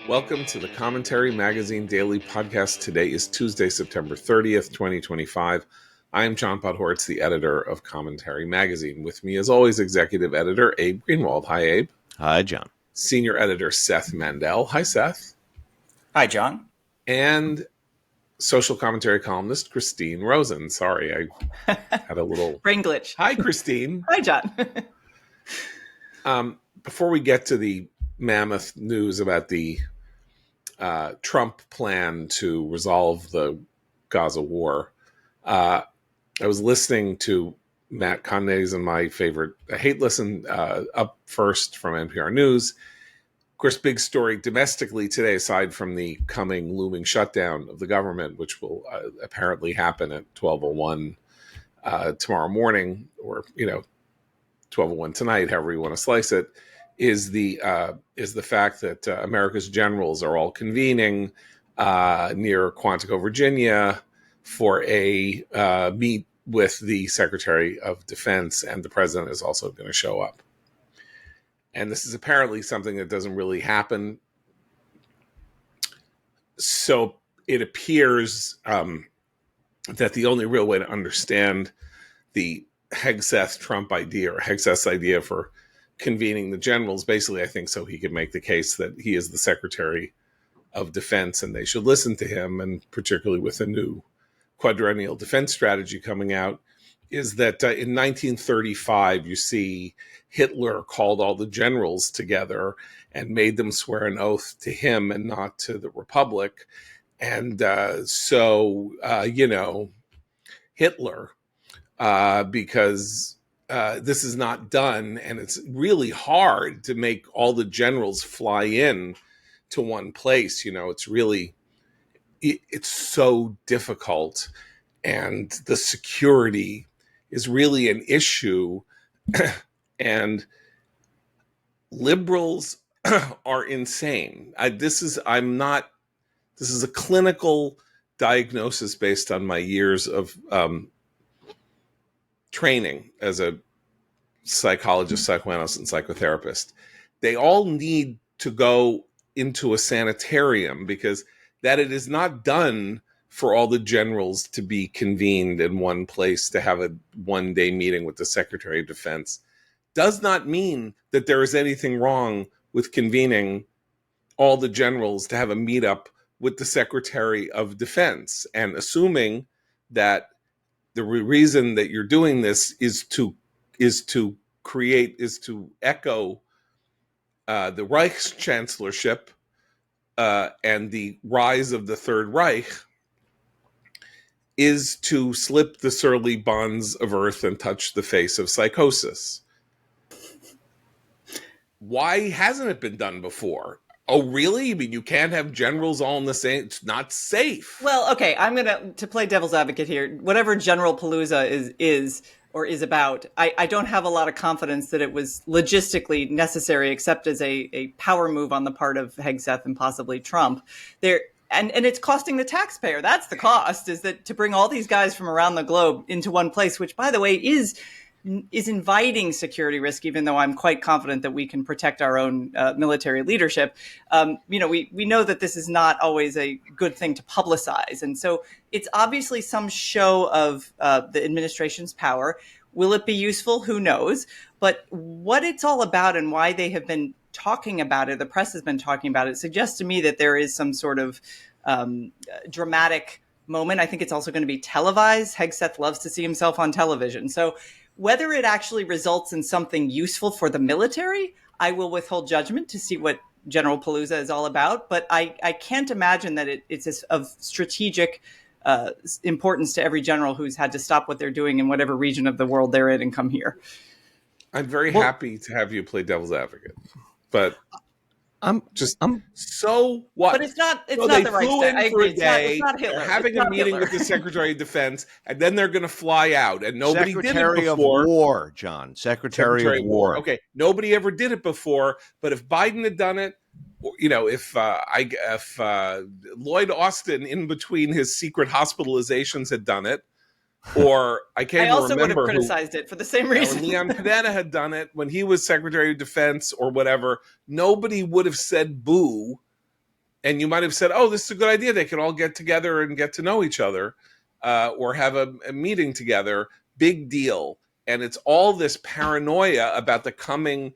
Welcome to the Commentary Magazine Daily Podcast. Today is Tuesday, September 30th, 2025. I am John Podhoretz, the editor of Commentary Magazine. With me, as always, executive editor Abe Greenwald. Hi, Abe. Hi, John. Senior editor Seth Mandel. Hi, Seth. Hi, John. And social commentary columnist Christine Rosen. Sorry, I had a little brain glitch. Hi, Christine. Hi, John. Before we get to the mammoth news about the Trump plan to resolve the Gaza war, I was listening to Matt Conde's and my favorite hate listen up first from NPR News. Of course, big story domestically today, aside from the coming looming shutdown of the government, which will apparently happen at 12:01 tomorrow morning, or 12:01 tonight, however you want to slice it, is the fact that America's generals are all convening near Quantico, Virginia, for a meet with the Secretary of Defense, and the president is also going to show up. And this is apparently something that doesn't really happen. So it appears that the only real way to understand the Hegseth-Trump idea, or Hegseth's idea for convening the generals, basically, I think, so he could make the case that he is the Secretary of Defense and they should listen to him, and particularly with a new quadrennial defense strategy coming out, is that in 1935, you see Hitler called all the generals together and made them swear an oath to him and not to the Republic. And Hitler, because this is not done, and it's really hard to make all the generals fly in to one place. It's so difficult, and the security is really an issue. And liberals are insane. This is a clinical diagnosis based on my years of training as a psychologist, psychoanalyst, and psychotherapist. They all need to go into a sanitarium, because that it is not done for all the generals to be convened in one place to have a one-day meeting with the Secretary of Defense does not mean that there is anything wrong with convening all the generals to have a meetup with the Secretary of Defense, and assuming that the reason that you're doing this is to echo the Reichschancellorship and the rise of the Third Reich, is to slip the surly bonds of earth and touch the face of psychosis. Why hasn't it been done before? Oh, really? I mean, you can't have generals all in the same... It's not safe. Well, okay, I'm going to play devil's advocate here. Whatever General Palooza is about, I don't have a lot of confidence that it was logistically necessary, except as a power move on the part of Hegseth and possibly Trump. And it's costing the taxpayer. That's the cost, is that to bring all these guys from around the globe into one place, which, by the way, is inviting security risk, even though I'm quite confident that we can protect our own military leadership. We know that this is not always a good thing to publicize. And so it's obviously some show of the administration's power. Will it be useful? Who knows? But what it's all about and why they have been talking about it, the press has been talking about it, suggests to me that there is some sort of dramatic moment. I think it's also going to be televised. Hegseth loves to see himself on television. So whether it actually results in something useful for the military, I will withhold judgment to see what General Palooza is all about. But I can't imagine that it's of strategic importance to every general who's had to stop what they're doing in whatever region of the world they're in and come here. I'm very happy to have you play devil's advocate, but so what? But it's not the right thing. I agree. It's not Hitler. They're having a meeting with the Secretary of Defense, and then they're going to fly out, and nobody did it before. Secretary of War, John. Secretary of War. Okay, nobody ever did it before, but if Biden had done it, if Lloyd Austin, in between his secret hospitalizations, had done it, or I also would have criticized it for the same reason. Leon Panetta had done it when he was Secretary of Defense or whatever. Nobody would have said boo And you might have said, oh, this is a good idea. They can all get together and get to know each other, or have a meeting together. Big deal. And it's all this paranoia about the coming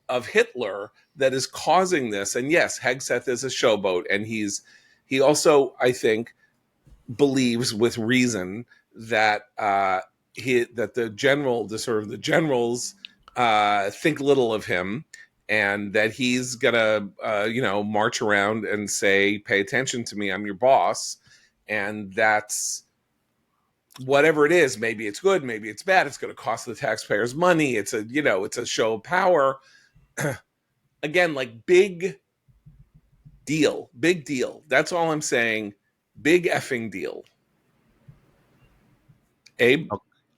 of Hitler that is causing this. And yes, Hegseth is a showboat. And he also, I think, believes with reason that that the generals think little of him, and that he's gonna march around and say, pay attention to me, I'm your boss. And that's whatever it is. Maybe it's good, maybe it's bad, it's going to cost the taxpayers money, it's a show of power. Again, like, big deal. That's all I'm saying. Big effing deal. Abe?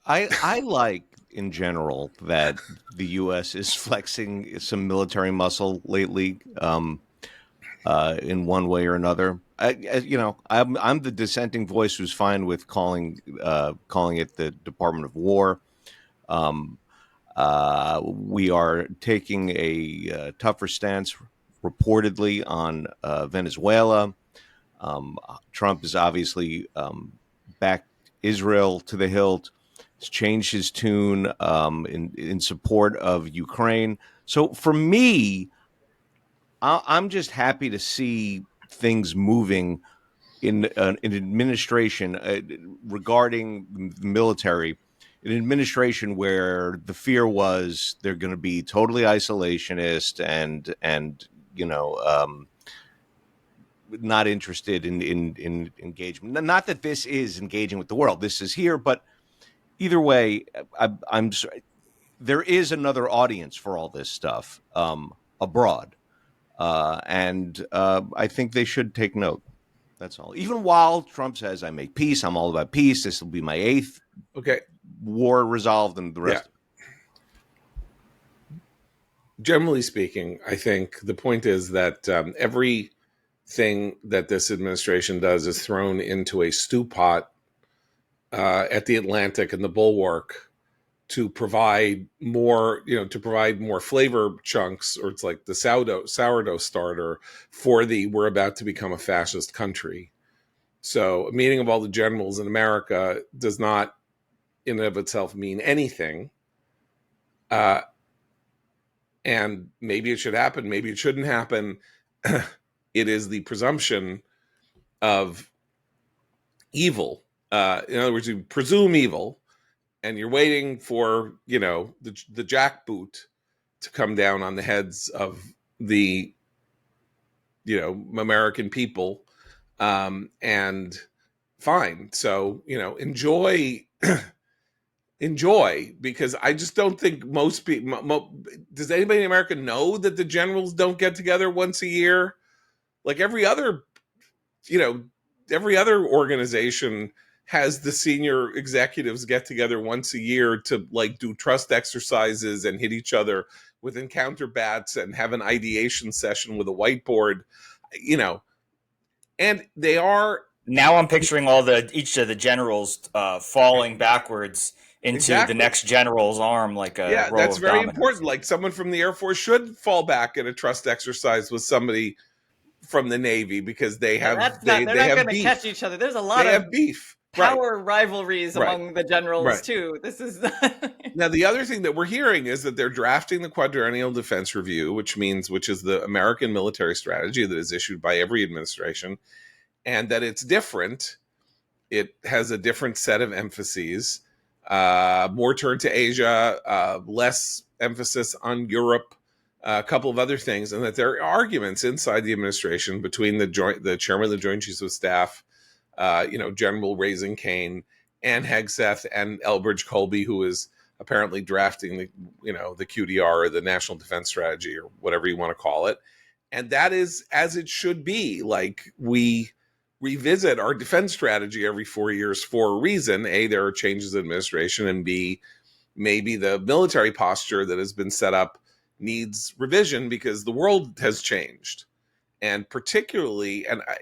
I like, in general, that the U.S. is flexing some military muscle lately, in one way or another. I'm the dissenting voice who's fine with calling it the Department of War. We are taking a tougher stance, reportedly, on Venezuela. Trump is obviously backed Israel to the hilt. He's changed his tune in support of Ukraine. So for me, I'm just happy to see things moving in an administration regarding the military, an administration where the fear was they're going to be totally isolationist and not interested in engagement. Not that this is engaging with the world. This is here, but either way, I'm sorry, there is another audience for all this stuff abroad, and I think they should take note. That's all. Even while Trump says, I make peace, I'm all about peace, this will be my 8th war resolved, and the rest. Generally speaking, I think the point is that everything that this administration does is thrown into a stew pot at the Atlantic and the Bulwark to provide more, flavor chunks, or it's like the sourdough starter for we're about to become a fascist country. So a meeting of all the generals in America does not in and of itself mean anything. And maybe it should happen, maybe it shouldn't happen. It is the presumption of evil. In other words, you presume evil, and you're waiting for, the jackboot to come down on the heads of the, American people. And fine. So, enjoy, because I just don't think most people, does anybody in America know that the generals don't get together once a year? Like every other organization has the senior executives get together once a year to like do trust exercises and hit each other with encounter bats and have an ideation session with a whiteboard, and they are. Now I'm picturing each of the generals falling backwards into the next general's arm, like a row that's of very dominoes. important. Like someone from the Air Force should fall back in a trust exercise with somebody from the Navy, because they have they're not going to catch each other. There's a lot of beef, power rivalries among the generals too. This is now the other thing that we're hearing is that they're drafting the Quadrennial Defense Review, which is the American military strategy that is issued by every administration, and that it's different. It has a different set of emphases, more turn to Asia, less emphasis on Europe, a couple of other things, and that there are arguments inside the administration between the chairman of the Joint Chiefs of Staff, General Raising Cane, and Hegseth, and Elbridge Colby, who is apparently drafting the QDR, or the National Defense Strategy, or whatever you want to call it. And that is as it should be. Like, we revisit our defense strategy every 4 years for a reason. A, there are changes in administration, and B, maybe the military posture that has been set up needs revision because the world has changed. And particularly, and I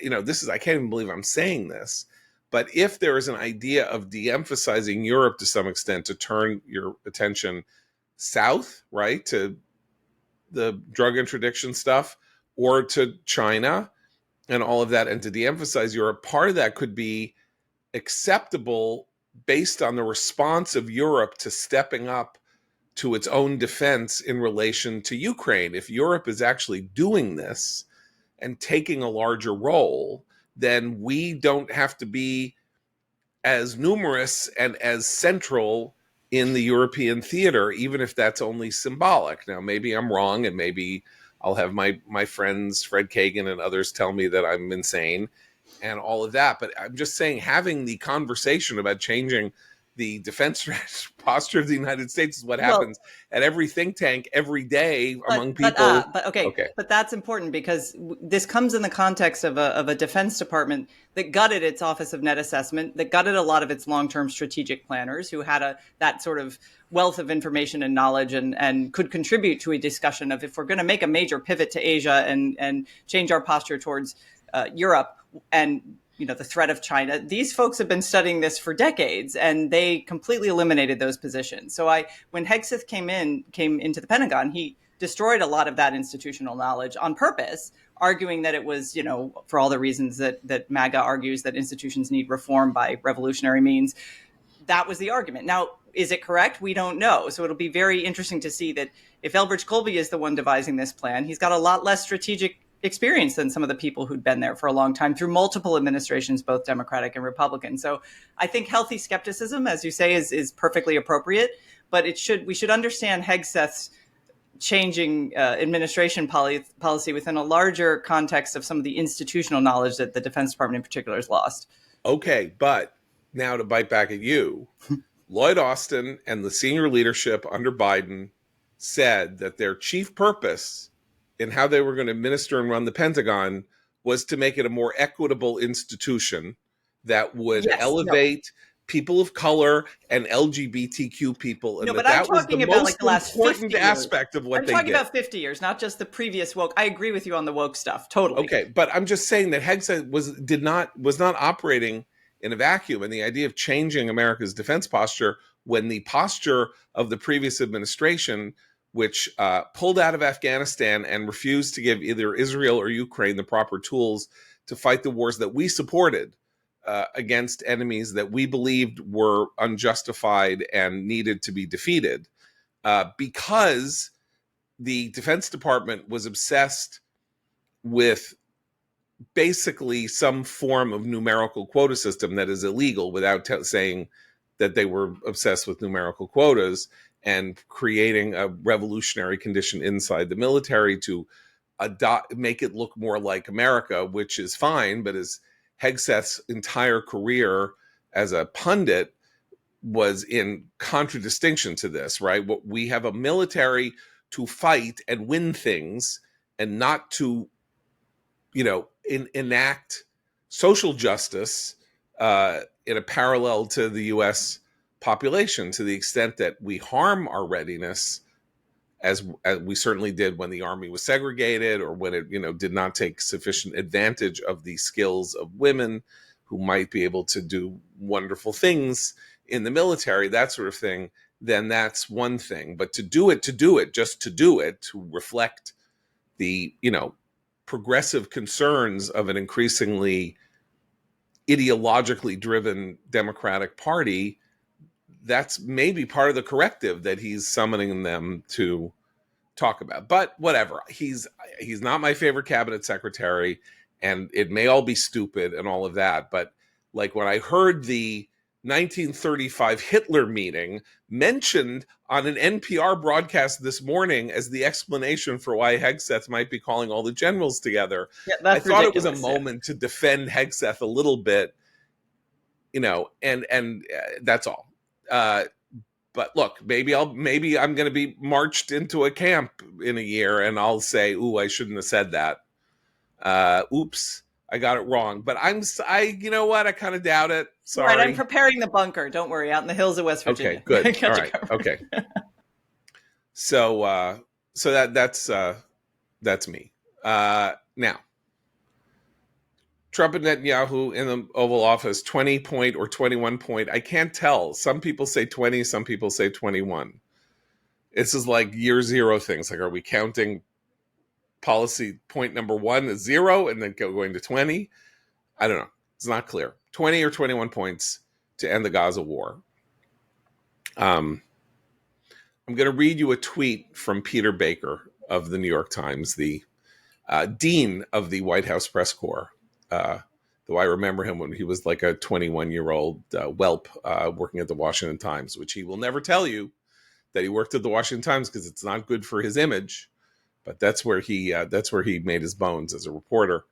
can't even believe I'm saying this, but if there is an idea of de-emphasizing Europe to some extent to turn your attention south, right, to the drug interdiction stuff, or to China, and all of that, and to de-emphasize Europe, part of that could be acceptable based on the response of Europe to stepping up to its own defense in relation to Ukraine. If Europe is actually doing this and taking a larger role, then we don't have to be as numerous and as central in the European theater, even if that's only symbolic. Now, maybe I'm wrong, and maybe I'll have my friends, Fred Kagan and others, tell me that I'm insane and all of that. But I'm just saying, having the conversation about changing the defense posture of the United States is what happens at every think tank every day among people. But that's important because this comes in the context of a Defense Department that gutted its Office of Net Assessment, that gutted a lot of its long-term strategic planners who had that sort of wealth of information and knowledge and could contribute to a discussion of, if we're going to make a major pivot to Asia and change our posture towards Europe and the threat of China. These folks have been studying this for decades, and they completely eliminated those positions. So when Hegseth came into the Pentagon, he destroyed a lot of that institutional knowledge on purpose, arguing that it was, for all the reasons that MAGA argues that institutions need reform by revolutionary means. That was the argument. Now, is it correct? We don't know. So it'll be very interesting to see that if Elbridge Colby is the one devising this plan, he's got a lot less strategic experience than some of the people who'd been there for a long time through multiple administrations, both Democratic and Republican. So I think healthy skepticism, as you say, is perfectly appropriate, but we should understand Hegseth's changing administration policy within a larger context of some of the institutional knowledge that the Defense Department in particular has lost. Okay, but now to bite back at you, Lloyd Austin and the senior leadership under Biden said that their chief purpose in how they were going to administer and run the Pentagon was to make it a more equitable institution that would elevate people of color and LGBTQ people. And but I'm talking about like the last important aspect of what they did. I'm talking about 50 years, not just the previous woke. I agree with you on the woke stuff. Totally. Okay. But I'm just saying that Hegseth was not operating in a vacuum. And the idea of changing America's defense posture when the posture of the previous administration, which pulled out of Afghanistan and refused to give either Israel or Ukraine the proper tools to fight the wars that we supported against enemies that we believed were unjustified and needed to be defeated, because the Defense Department was obsessed with basically some form of numerical quota system that is illegal, without saying that they were obsessed with numerical quotas, and creating a revolutionary condition inside the military to make it look more like America, which is fine. But as Hegseth's entire career as a pundit was in contradistinction to this, right? We have a military to fight and win things, and not to, enact social justice in a parallel to the U.S. population, to the extent that we harm our readiness, as we certainly did when the Army was segregated, or when it did not take sufficient advantage of the skills of women who might be able to do wonderful things in the military, that sort of thing. Then that's one thing. But to do it, just to do it, to reflect the progressive concerns of an increasingly ideologically driven Democratic Party, that's maybe part of the corrective that he's summoning them to talk about. But whatever, he's not my favorite cabinet secretary, and it may all be stupid and all of that. But like when I heard the 1935 Hitler meeting mentioned on an NPR broadcast this morning as the explanation for why Hegseth might be calling all the generals together, I thought it was a moment to defend Hegseth a little bit, and that's all. But look, maybe I'm going to be marched into a camp in a year, and I'll say, "Ooh, I shouldn't have said that. Oops, I got it wrong." But you know what? I kind of doubt it. Sorry. Right, I'm preparing the bunker. Don't worry, out in the hills of West Virginia. Okay, good. All right. Okay. So that's me. Now, Trump and Netanyahu in the Oval Office, 20 point or 21 point. I can't tell. Some people say 20, some people say 21. This is like year zero things. Like, are we counting policy point number 1 is 0 and then going to 20. I don't know. It's not clear. 20 or 21 points to end the Gaza war. I'm going to read you a tweet from Peter Baker of the New York Times, the dean of the White House press corps. Though I remember him when he was like a 21-year-old whelp working at the Washington Times, which he will never tell you that he worked at the Washington Times because it's not good for his image. But that's where he made his bones as a reporter.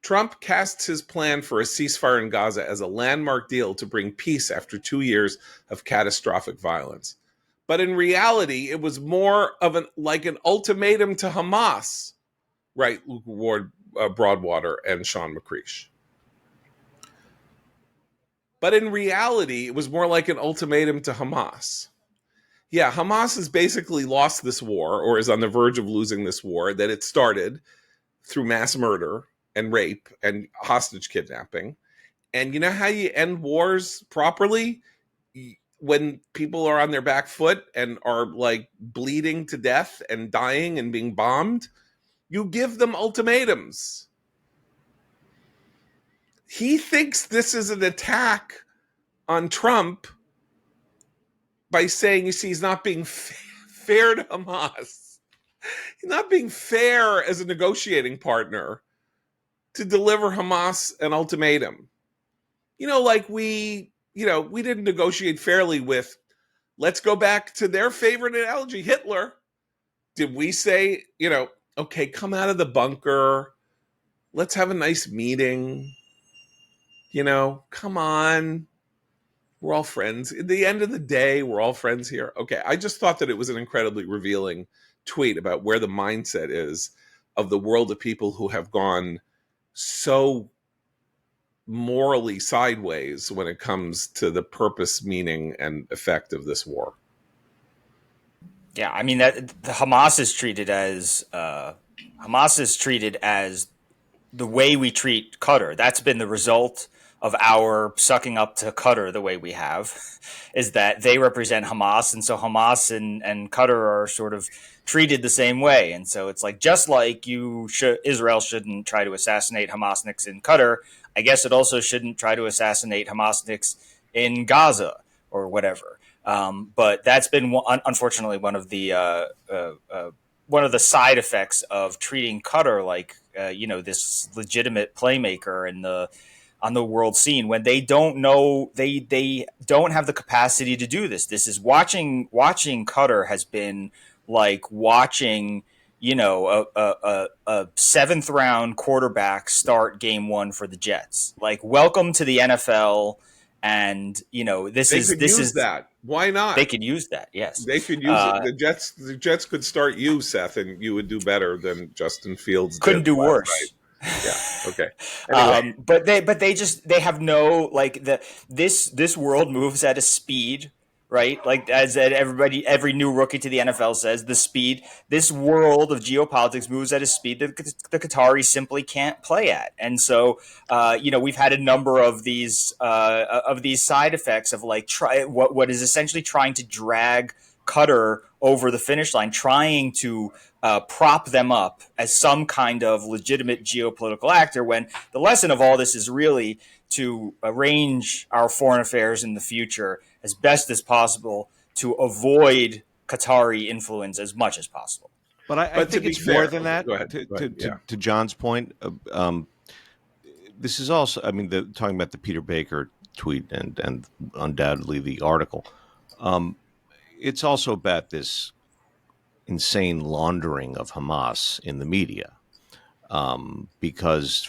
Trump casts his plan for a ceasefire in Gaza as a landmark deal to bring peace after 2 years of catastrophic violence. But in reality, it was more of an ultimatum to Hamas, right? Luke Ward, Broadwater, and Sean McCreesh. But in reality, it was more like an ultimatum to Hamas. Yeah, Hamas has basically lost this war, or is on the verge of losing this war that it started through mass murder and rape and hostage kidnapping. And you know how you end wars properly? When people are on their back foot and are like bleeding to death and dying and being bombed, you give them ultimatums. He thinks this is an attack on Trump by saying, you see, he's not being fair to Hamas. He's not being fair as a negotiating partner to deliver Hamas an ultimatum. We didn't negotiate fairly with, let's go back to their favorite analogy, Hitler. Did we say, okay, come out of the bunker. Let's have a nice meeting. Come on. We're all friends. At the end of the day, we're all friends here. Okay, I just thought that it was an incredibly revealing tweet about where the mindset is of the world of people who have gone so morally sideways when it comes to the purpose, meaning, and effect of this war. Yeah, I mean that the Hamas is treated as the way we treat Qatar. That's been the result of our sucking up to Qatar the way we have, is that they represent Hamas, and so Hamas and Qatar are sort of treated the same way. And so it's like, just like Israel shouldn't try to assassinate Hamasniks in Qatar, I guess it also shouldn't try to assassinate Hamasniks in Gaza or whatever. But that's been unfortunately one of the side effects of treating Qatar like this legitimate playmaker on the world scene, when they don't know, they don't have the capacity to do this. This is watching Qatar has been like watching a 7th round quarterback start game 1 for the Jets. Like, welcome to the NFL. And this is that. Why not? They could use that. Yes, they could use it. The Jets could start you, Seth, and you would do better than Justin Fields. Couldn't do worse. Night. Yeah. Okay. Anyway. But they have no, like, this world moves at a speed, right? Like, as every new rookie to the NFL says, this world of geopolitics moves at a speed that the Qataris simply can't play at. And so, we've had a number of these side effects of like what is essentially trying to drag Qatar over the finish line, trying to prop them up as some kind of legitimate geopolitical actor, when the lesson of all this is really to arrange our foreign affairs in the future as best as possible to avoid Qatari influence as much as possible. But I think it's more than that. To John's point, this is also, I mean, talking about the Peter Baker tweet and undoubtedly the article, it's also about this insane laundering of Hamas in the media, because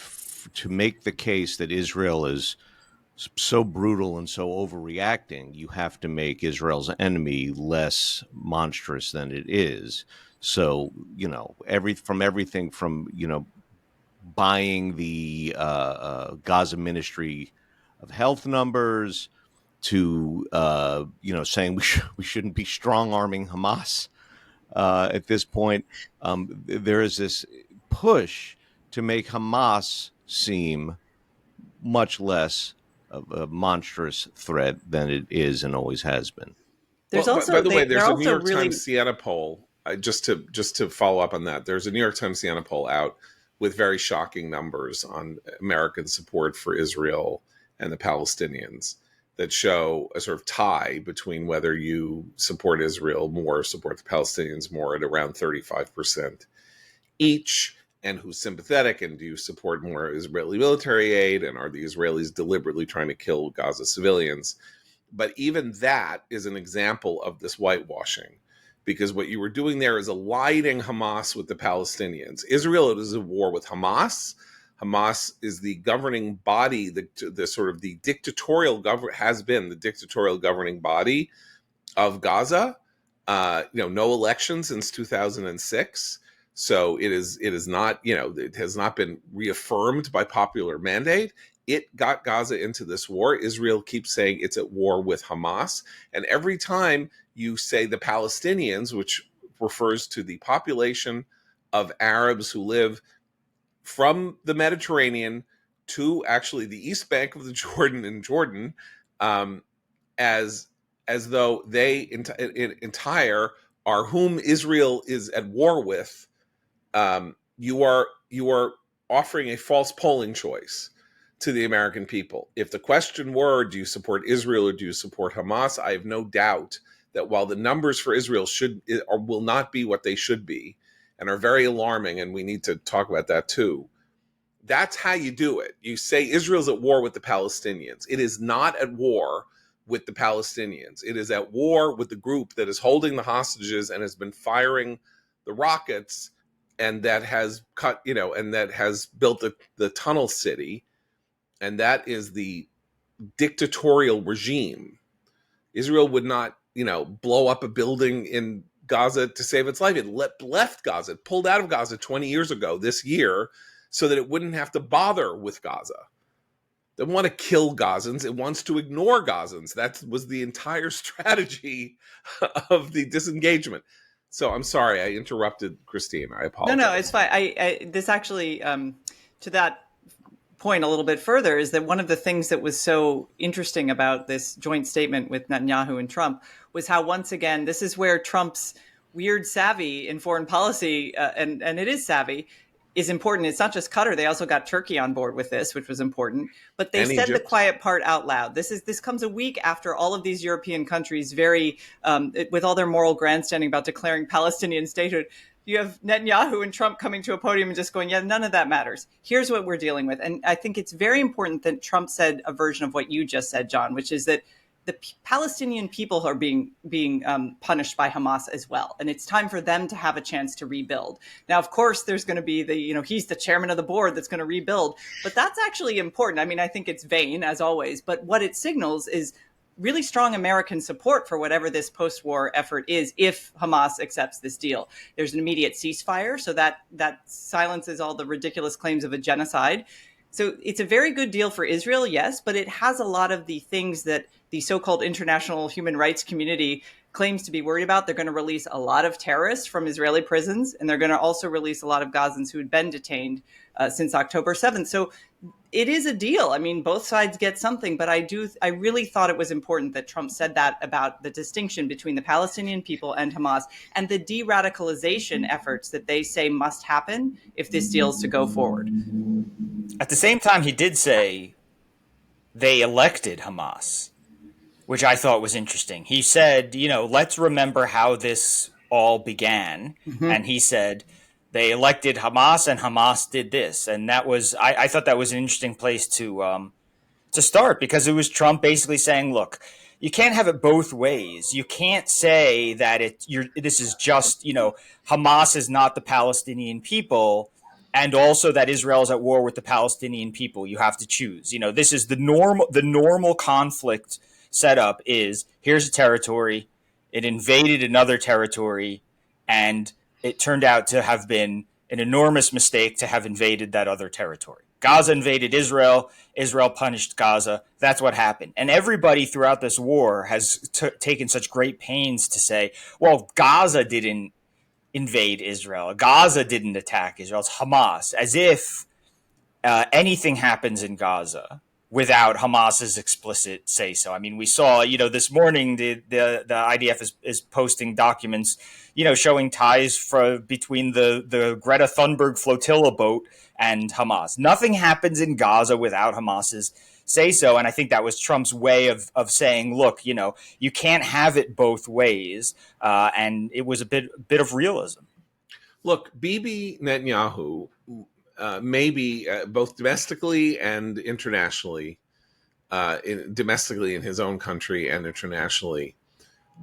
to make the case that Israel is so brutal and so overreacting, you have to make Israel's enemy less monstrous than it is. So, everything from buying the Gaza Ministry of Health numbers to saying we shouldn't be strong arming Hamas at this point. There is this push to make Hamas seem much less of a monstrous threat than it is and always has been. There's also, by the way, there's a New York really... Times Siena poll just to follow up on that, there's a New York Times Siena poll out with very shocking numbers on American support for Israel and the Palestinians that show a sort of tie between whether you support Israel more, support the Palestinians more, at around 35% each, and who's sympathetic, and do you support more Israeli military aid, and are the Israelis deliberately trying to kill Gaza civilians? But even that is an example of this whitewashing, because what you were doing there is aligning Hamas with the Palestinians. Israel is at war with Hamas. Hamas is the governing body, the sort of the dictatorial has been the dictatorial governing body of Gaza. No elections since 2006. So it is not, it has not been reaffirmed by popular mandate. It got Gaza into this war. Israel keeps saying it's at war with Hamas. And every time you say the Palestinians, which refers to the population of Arabs who live from the Mediterranean to actually the east bank of the Jordan in Jordan, as though they entire are whom Israel is at war with, you are offering a false polling choice to the American people. If the question were, do you support Israel or do you support Hamas? I have no doubt that while the numbers for Israel will not be what they should be, and are very alarming, and we need to talk about that too, that's how you do it. You say Israel's at war with the Palestinians. It is not at war with the Palestinians. It is at war with the group that is holding the hostages and has been firing the rockets, and that has and that has built the tunnel city, and that is the dictatorial regime. Israel would not, blow up a building in Gaza to save its life. It left Gaza, it pulled out of Gaza 20 years ago this year so that it wouldn't have to bother with Gaza. It doesn't want to kill Gazans. It wants to ignore Gazans. That was the entire strategy of the disengagement. So I'm sorry, I interrupted Christine. I apologize. No, it's fine. This actually, to that point a little bit further, is that one of the things that was so interesting about this joint statement with Netanyahu and Trump was how, once again, this is where Trump's weird savvy in foreign policy, and it is savvy, is important. It's not just Qatar. They also got Turkey on board with this, which was important. But they said the quiet part out loud. This comes a week after all of these European countries, with all their moral grandstanding about declaring Palestinian statehood. You have Netanyahu and Trump coming to a podium and just going, yeah, none of that matters. Here's what we're dealing with. And I think it's very important that Trump said a version of what you just said, John, which is that the Palestinian people are being punished by Hamas as well. And it's time for them to have a chance to rebuild. Now, of course, there's going to be he's the chairman of the board that's going to rebuild. But that's actually important. I mean, I think it's vain, as always. But what it signals is really strong American support for whatever this post-war effort is if Hamas accepts this deal. There's an immediate ceasefire, so that silences all the ridiculous claims of a genocide. So it's a very good deal for Israel, yes, but it has a lot of the things that the so-called international human rights community claims to be worried about. They're going to release a lot of terrorists from Israeli prisons, and they're going to also release a lot of Gazans who had been detained since October 7th. So it is a deal. I mean, both sides get something, but I really thought it was important that Trump said that about the distinction between the Palestinian people and Hamas and the de-radicalization efforts that they say must happen if this deal is to go forward. At the same time, he did say they elected Hamas, which I thought was interesting. He said, let's remember how this all began. Mm-hmm. And he said, they elected Hamas and Hamas did this. And that was, I thought that was an interesting place to start, because it was Trump basically saying, look, you can't have it both ways. You can't say that this is just, Hamas is not the Palestinian people, and also that Israel is at war with the Palestinian people. You have to choose. This is the normal conflict setup is, here's a territory, it invaded another territory, and it turned out to have been an enormous mistake to have invaded that other territory. Gaza invaded Israel. Israel punished Gaza. That's what happened. And everybody throughout this war has taken such great pains to say, well, Gaza didn't invade Israel. Gaza didn't attack Israel. It's Hamas. As if anything happens in Gaza, without Hamas's explicit say so. I mean, we saw, this morning the IDF is posting documents, showing ties between the Greta Thunberg flotilla boat and Hamas. Nothing happens in Gaza without Hamas's say so, and I think that was Trump's way of saying, look, you can't have it both ways, and it was a bit of realism. Look, Bibi Netanyahu, maybe both domestically and internationally, domestically in his own country and internationally,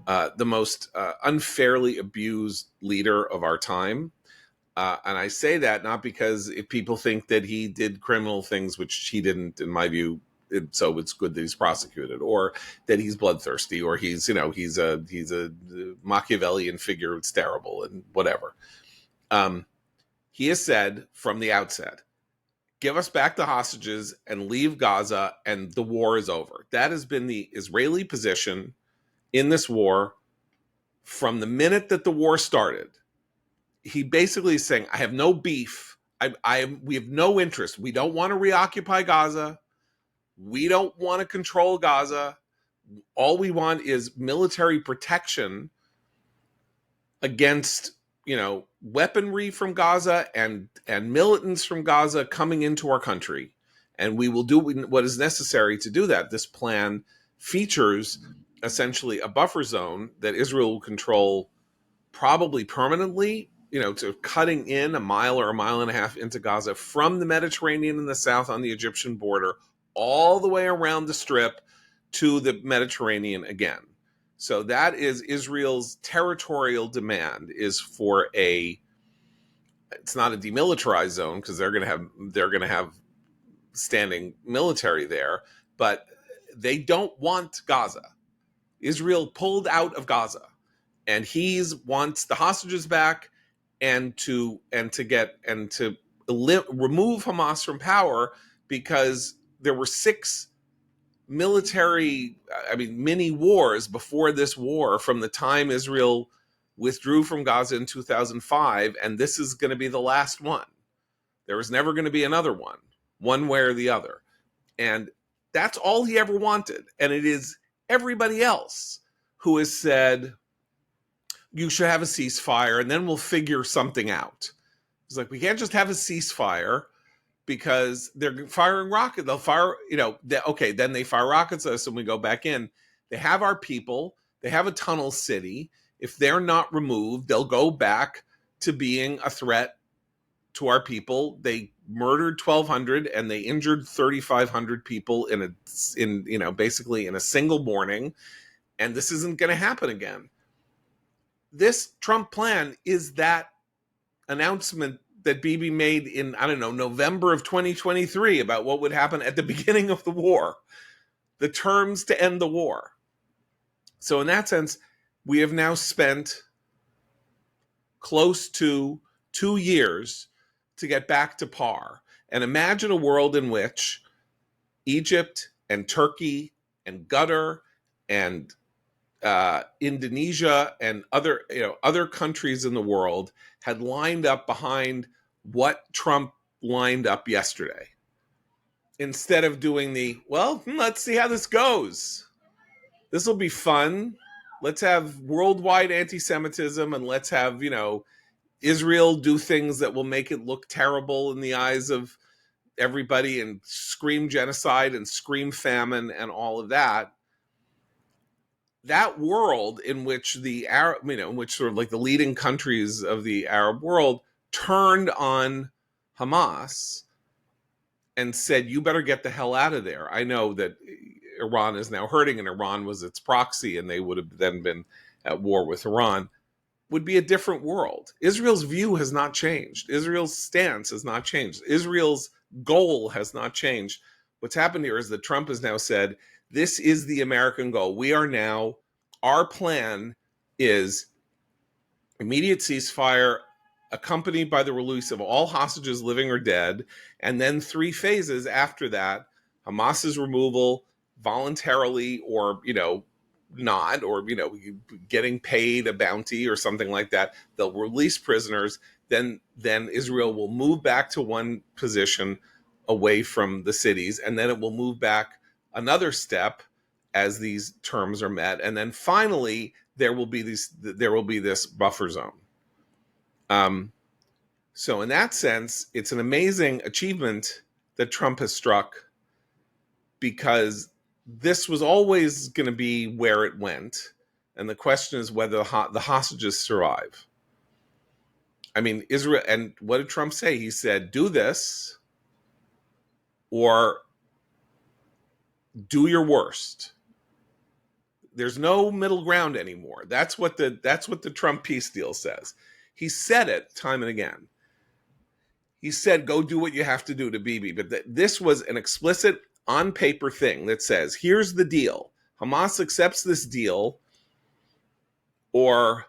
the most unfairly abused leader of our time. And I say that not because if people think that he did criminal things, which he didn't, in my view, so it's good that he's prosecuted, or that he's bloodthirsty, or he's a Machiavellian figure. It's terrible and whatever. He has said from the outset, give us back the hostages and leave Gaza, and the war is over. That has been the Israeli position in this war from the minute that the war started. He basically is saying, I have no beef. We have no interest. We don't want to reoccupy Gaza. We don't want to control Gaza. All we want is military protection against, weaponry from Gaza and militants from Gaza coming into our country. And we will do what is necessary to do that. This plan features essentially a buffer zone that Israel will control probably permanently, to cutting in a mile or a mile and a half into Gaza from the Mediterranean in the south on the Egyptian border, all the way around the Strip to the Mediterranean again. So that is Israel's territorial demand, is for it's not a demilitarized zone because they're going to have standing military there, but they don't want Gaza. Israel pulled out of Gaza, and he wants the hostages back and to remove Hamas from power, because there were 6 mini wars before this war from the time Israel withdrew from Gaza in 2005, and this is going to be the last one. There was never going to be another one way or the other. And that's all he ever wanted. And it is everybody else who has said, you should have a ceasefire and then we'll figure something out. It's like, we can't just have a ceasefire because they're firing rockets. They'll fire, then they fire rockets at us and we go back in. They have our people. They have a tunnel city. If they're not removed, they'll go back to being a threat to our people. They murdered 1,200 and they injured 3,500 people basically in a single morning. And this isn't going to happen again. This Trump plan is that announcement that Bibi made in, November of 2023 about what would happen at the beginning of the war, the terms to end the war. So in that sense, we have now spent close to 2 years to get back to par. And imagine a world in which Egypt and Turkey and Qatar and Indonesia and other countries in the world had lined up behind what Trump lined up yesterday, instead of doing let's see how this goes. This will be fun. Let's have worldwide anti-Semitism, and let's have, Israel do things that will make it look terrible in the eyes of everybody and scream genocide and scream famine and all of that. That world in which the Arab, in which sort of like the leading countries of the Arab world turned on Hamas and said, you better get the hell out of there. I know that Iran is now hurting, and Iran was its proxy, and they would have then been at war with Iran, would be a different world. Israel's view has not changed. Israel's stance has not changed. Israel's goal has not changed. What's happened here is that Trump has now said, this is the American goal. Our plan is immediate ceasefire accompanied by the release of all hostages, living or dead, and then 3 phases after that: Hamas's removal voluntarily, or not, or getting paid a bounty or something like that. They'll release prisoners. Then Israel will move back to one position, away from the cities, and then it will move back another step as these terms are met, and then finally there will be this buffer zone. So in that sense, it's an amazing achievement that Trump has struck, because this was always going to be where it went, and the question is whether the hostages survive. I mean, Israel, and what did Trump say? He said, do this or do your worst. There's no middle ground anymore. That's what the Trump peace deal says. He said it time and again. He said, go do what you have to do to Bibi. But this was an explicit on paper thing that says, here's the deal. Hamas accepts this deal, or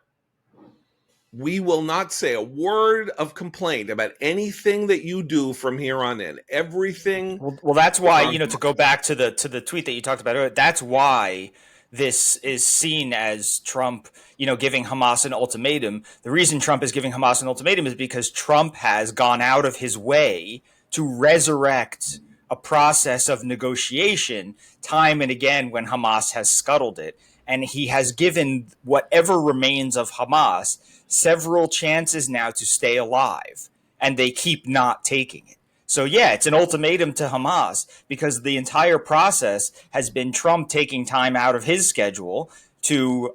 we will not say a word of complaint about anything that you do from here on in. Everything. Well, that's why, to go back to the tweet that you talked about earlier, that's why this is seen as Trump, giving Hamas an ultimatum. The reason Trump is giving Hamas an ultimatum is because Trump has gone out of his way to resurrect a process of negotiation time and again when Hamas has scuttled it. And he has given whatever remains of Hamas several chances now to stay alive, and they keep not taking it. So yeah, it's an ultimatum to Hamas, because the entire process has been Trump taking time out of his schedule to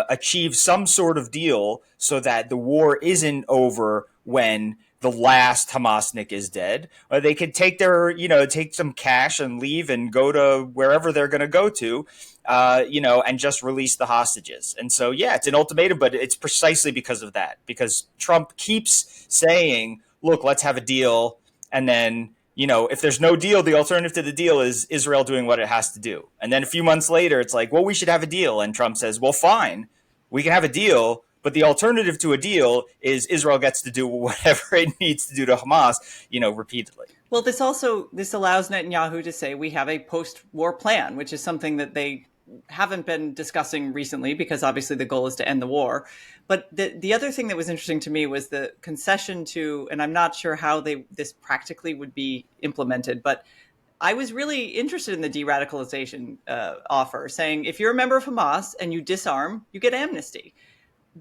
achieve some sort of deal so that the war isn't over when the last Hamasnik is dead, or they could take take some cash and leave and go to wherever they're going to go to, and just release the hostages. And so, yeah, it's an ultimatum, but it's precisely because of that, because Trump keeps saying, look, let's have a deal. And then, if there's no deal, the alternative to the deal is Israel doing what it has to do. And then a few months later, it's like, well, we should have a deal. And Trump says, well, fine, we can have a deal. But the alternative to a deal is Israel gets to do whatever it needs to do to Hamas, repeatedly. Well, this allows Netanyahu to say we have a post-war plan, which is something that they haven't been discussing recently, because obviously the goal is to end the war. But the other thing that was interesting to me was the concession to, and I'm not sure how this practically would be implemented, but I was really interested in the de-radicalization offer, saying if you're a member of Hamas and you disarm, you get amnesty.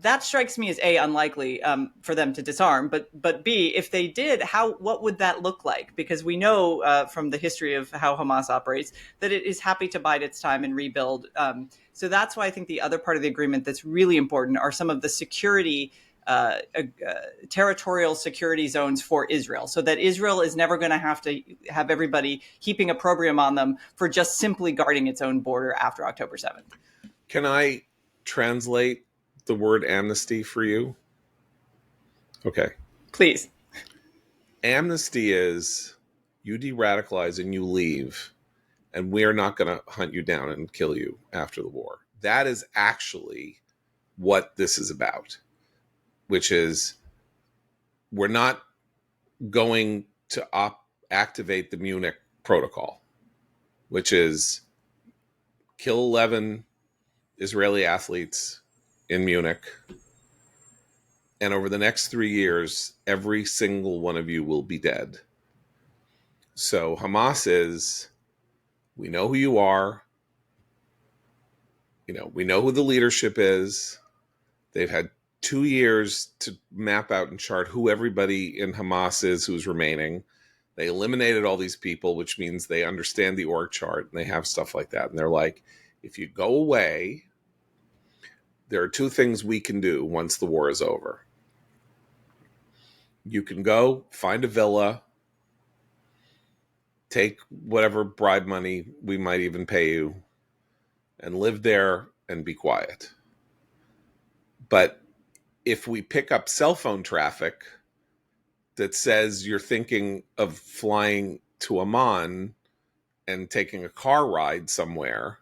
That strikes me as A, unlikely for them to disarm, but B, if they did, what would that look like? Because we know from the history of how Hamas operates that it is happy to bide its time and rebuild. So that's why I think the other part of the agreement that's really important are some of the security, territorial security zones for Israel, so that Israel is never going to have everybody heaping opprobrium on them for just simply guarding its own border after October 7th. Can I translate the word amnesty for you? Okay. Please. Amnesty is you de-radicalize and you leave, and we are not going to hunt you down and kill you after the war. That is actually what this is about, which is we're not going to activate the Munich Protocol, which is kill 11 Israeli athletes in Munich, and over the next 3 years, every single one of you will be dead. So Hamas is, we know who you are. We know who the leadership is. They've had 2 years to map out and chart who everybody in Hamas is who's remaining. They eliminated all these people, which means they understand the org chart and they have stuff like that. And they're like, if you go away, there are 2 things we can do once the war is over. You can go find a villa, take whatever bribe money we might even pay you, and live there and be quiet. But if we pick up cell phone traffic that says you're thinking of flying to Amman and taking a car ride somewhere,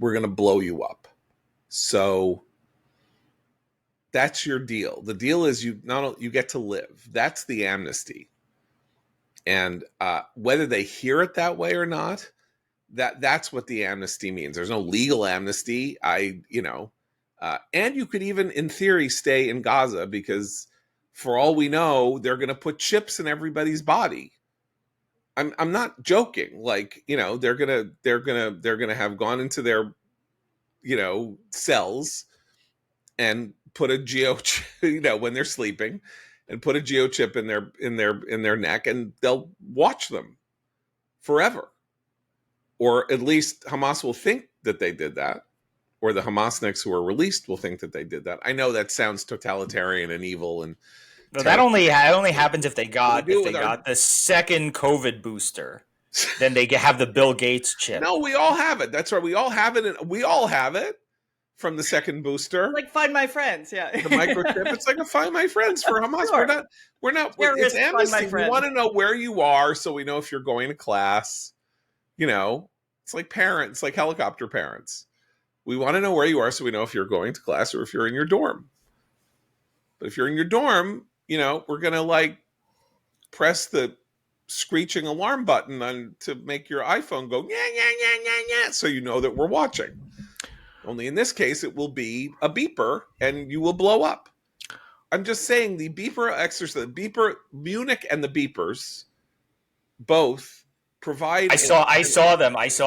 we're going to blow you up. So that's your deal. The deal is you get to live. That's the amnesty. And whether they hear it that way or not, that's what the amnesty means. There's no legal amnesty. And you could even, in theory, stay in Gaza, because for all we know, they're going to put chips in everybody's body. I'm not joking. Like, they're gonna have gone into their, cells and put a when they're sleeping, and put a geo chip in their neck, and they'll watch them forever. Or at least Hamas will think that they did that, or the Hamasniks who are released will think that they did that. I know that sounds totalitarian and evil and No, that only happens if they We got do it with our- the second COVID booster. Then they have the Bill Gates chip. No, we all have it. That's right. We all have it. And we all have it from the second booster. Like Find My Friends, yeah. The microchip. It's like a Find My Friends for Hamas. Sure. It's amnesty. We want to know where you are, so we know if you're going to class. It's like parents, like helicopter parents. We want to know where you are, so we know if you're going to class or if you're in your dorm. But if you're in your dorm, we're gonna like press the screeching alarm button to make your iPhone go yeah yeah yeah yeah yeah, so you know that we're watching. Only in this case, it will be a beeper, and you will blow up. I'm just saying the beeper exercise, Munich and the beepers, both provide. I saw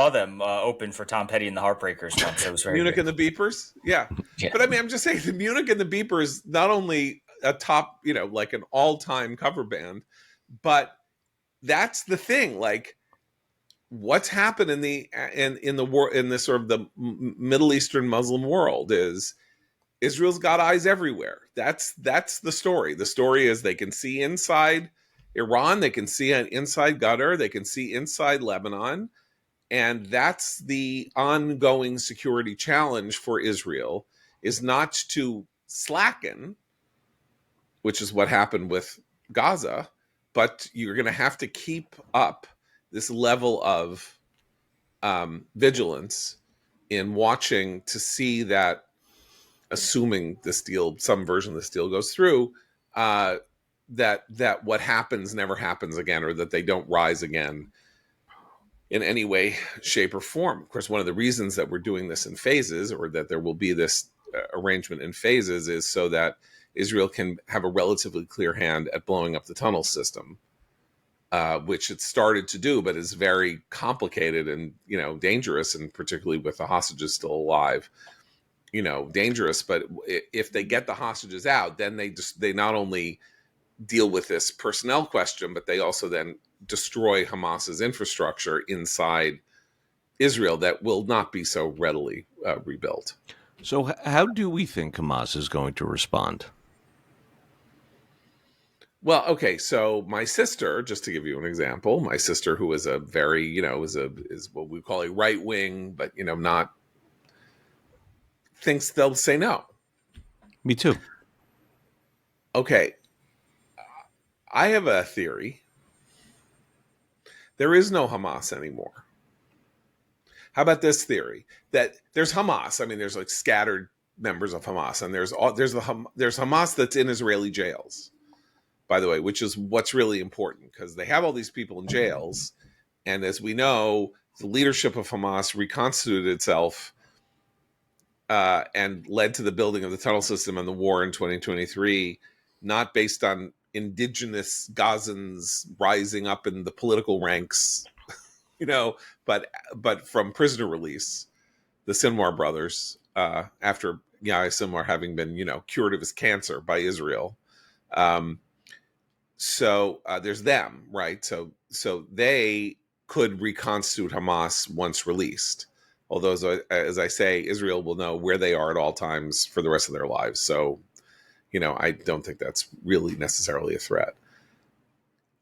them open for Tom Petty and the Heartbreakers once. It was very Munich good. and the beepers, yeah. But I mean, I'm just saying the Munich and the beepers, not only a top, like an all-time cover band, but that's the thing. Like, what's happened in the war, in this sort of the Middle Eastern Muslim world, is Israel's got eyes everywhere. That's the story. The story is they can see inside Iran, they can see inside Qatar, they can see inside Lebanon, and that's the ongoing security challenge for Israel, is not to slacken, which is what happened with Gaza, but you're going to have to keep up this level of vigilance in watching to see that, assuming this deal, some version of this deal goes through, that what happens never happens again, or that they don't rise again in any way, shape, or form. Of course, one of the reasons that we're doing this in phases, or that there will be this arrangement in phases, is so that Israel can have a relatively clear hand at blowing up the tunnel system, which it started to do, but is very complicated and dangerous, and particularly with the hostages still alive, dangerous. But if they get the hostages out, then they not only deal with this personnel question, but they also then destroy Hamas's infrastructure inside Israel that will not be so readily rebuilt. So how do we think Hamas is going to respond? Well, okay, so my sister, just to give you an example, my sister, who is a very, is what we call a right wing, but not, thinks they'll say no. Me too. Okay, I have a theory. There is no Hamas anymore. How about this theory? That there's Hamas. I mean, there's like scattered members of Hamas, and there's Hamas that's in Israeli jails, by the way, which is what's really important, because they have all these people in jails, and as we know, the leadership of Hamas reconstituted itself and led to the building of the tunnel system and the war in 2023, not based on indigenous Gazans rising up in the political ranks, but from prisoner release, the Sinwar brothers, after Yahya Sinwar having been, cured of his cancer by Israel. So there's them, right? So they could reconstitute Hamas once released. Although, as I say, Israel will know where they are at all times for the rest of their lives. So, I don't think that's really necessarily a threat.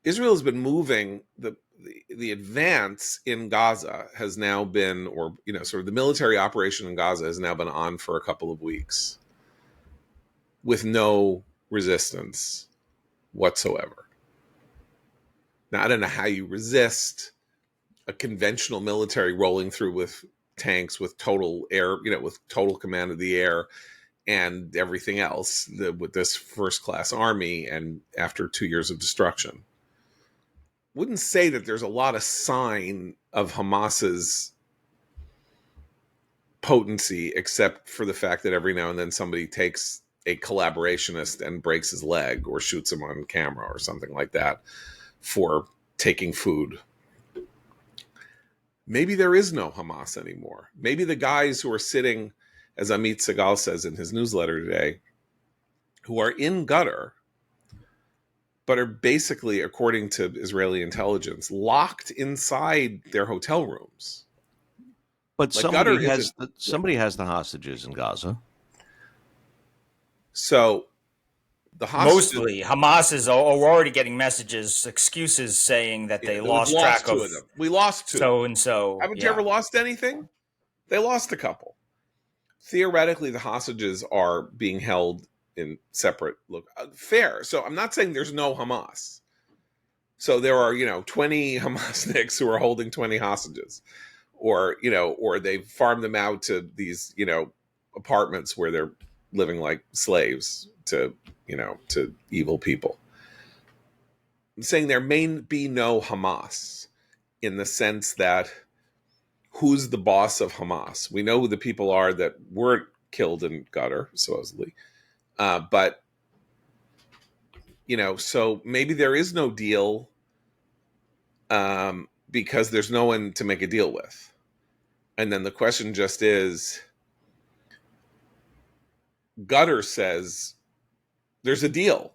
Israel has been moving, the advance in Gaza has now been, or sort of the military operation in Gaza has now been on for a couple of weeks with no resistance whatsoever. Now, I don't know how you resist a conventional military rolling through with tanks, with total air, with total command of the air and everything else, with this first-class army, and after 2 years of destruction. Wouldn't say that there's a lot of sign of Hamas's potency, except for the fact that every now and then somebody takes a collaborationist and breaks his leg or shoots him on camera or something like that for taking food maybe there is no Hamas anymore. Maybe the guys who are sitting, as Amit Segal says in his newsletter today, who are in Qatar, but are basically, according to Israeli intelligence, locked inside their hotel rooms. But Like Qatar isn't. somebody has the hostages in Gaza. So the hostages, Mostly, Hamas is already getting messages, excuses saying that they lost track two of of them. We lost two. so and so. Haven't you ever lost anything? They lost a couple. Theoretically, the hostages are being held in separate. Fair. So I'm not saying there's no Hamas. So there are 20 Hamasniks who are holding 20 hostages, or they've farmed them out to these apartments where they're living like slaves to evil people. I'm saying there may be no Hamas in the sense that who's the boss of Hamas? We know who the people are that weren't killed in Qatar, supposedly. But so maybe there is no deal because there's no one to make a deal with. And then the question just is, Qatar says there's a deal.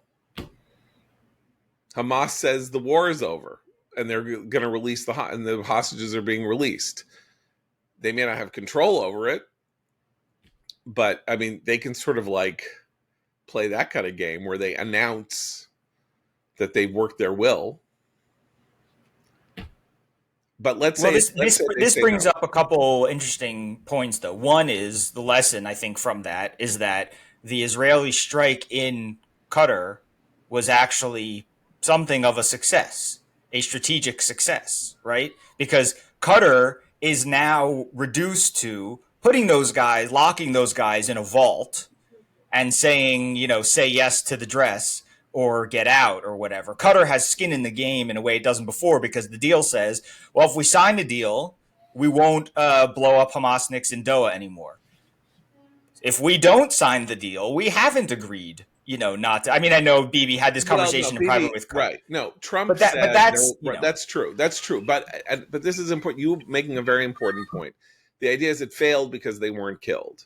Hamas says the war is over and they're going to release the hostages are being released. They may not have control over it, but I mean, they can sort of like play that kind of game where they announce that they've worked their will. But let's say this brings up a couple interesting points, though. One is the lesson, I think, from that is that the Israeli strike in Qatar was actually something of a success, a strategic success, right? Because Qatar is now reduced to putting those guys, locking those guys in a vault and saying, say yes to the dress or get out or whatever. Qatar has skin in the game in a way it doesn't before, because the deal says, well, if we sign a deal, we won't blow up Hamasniks in Doha anymore. If we don't sign the deal, we haven't agreed, not to. I mean, I know Bibi had this conversation in private with Qatar. Right. No, Trump said that's true. That's true. But this is important. You making a very important point. The idea is it failed because they weren't killed.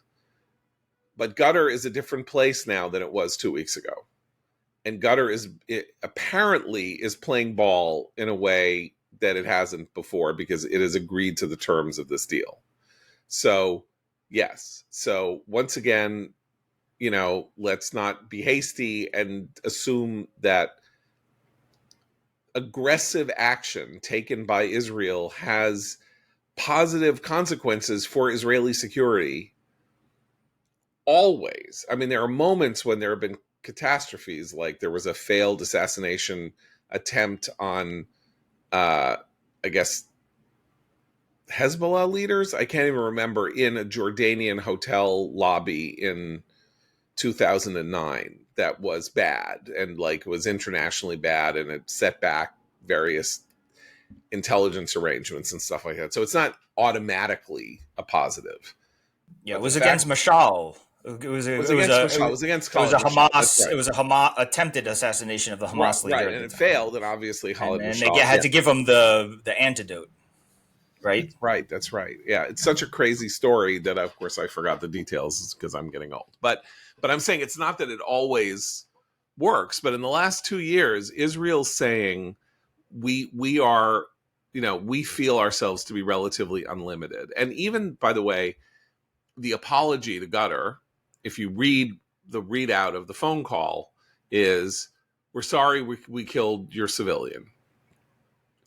But Qatar is a different place now than it was 2 weeks ago. And Qatar apparently is playing ball in a way that it hasn't before because it has agreed to the terms of this deal. So, yes. So once again, let's not be hasty and assume that aggressive action taken by Israel has positive consequences for Israeli security. Always. I mean, there are moments when there have been catastrophes, like there was a failed assassination attempt on I guess Hezbollah leaders, I can't even remember, in a Jordanian hotel lobby in 2009 that was bad and was internationally bad, and it set back various intelligence arrangements and stuff like that. So it's not automatically a positive. Yeah, it was against Mashal. It was against Hamas. It was a Hamas attempted assassination of the Hamas leader, right? And it failed, and obviously Khalid Mashal, they had to give him the antidote, right? Right. That's right. Yeah, it's such a crazy story that, of course, I forgot the details because I'm getting old. But I'm saying it's not that it always works. But in the last 2 years, Israel's saying we are, we feel ourselves to be relatively unlimited, and even, by the way, the apology to Qatar, if you read the readout of the phone call, is, we're sorry we killed your civilian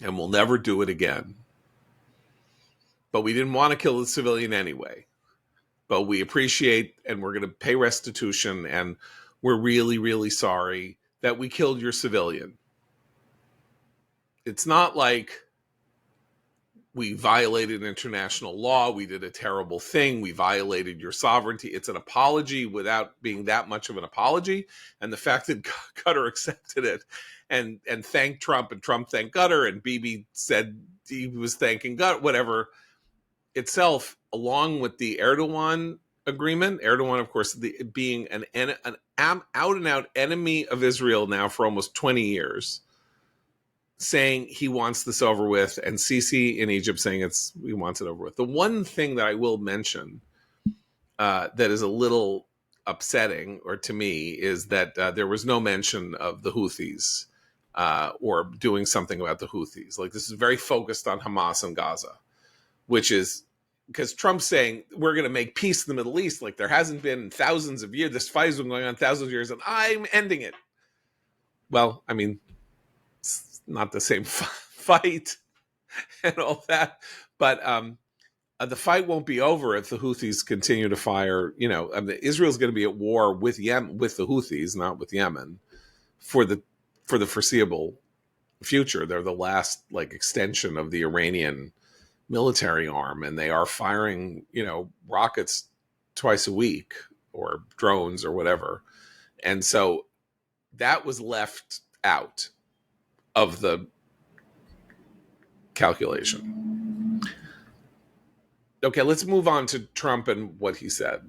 and we'll never do it again. But we didn't want to kill the civilian anyway. But we appreciate, and we're going to pay restitution, and we're really, really sorry that we killed your civilian. It's not like we violated international law, we did a terrible thing, we violated your sovereignty. It's an apology without being that much of an apology. And the fact that Qatar accepted it and thanked Trump, and Trump thanked Qatar, and Bibi said he was thanking Qatar, whatever, itself, along with the Erdogan agreement, Erdogan, of course, being an out-and-out enemy of Israel now for almost 20 years, saying he wants this over with, and Sisi in Egypt saying he wants it over with. The one thing that I will mention that is a little upsetting, or to me, is that there was no mention of the Houthis or doing something about the Houthis. Like, this is very focused on Hamas and Gaza, which is because Trump's saying we're going to make peace in the Middle East. Like, there hasn't been thousands of years. This fight has been going on thousands of years, and I'm ending it. Well, I mean, it's not the same fight and all that, but the fight won't be over if the Houthis continue to fire. Israel's going to be at war with the Houthis, not with Yemen, for the foreseeable future. They're the last extension of the Iranian military arm, and they are firing rockets twice a week, or drones or whatever, and so that was left out of the calculation. Okay, let's move on to Trump and what he said.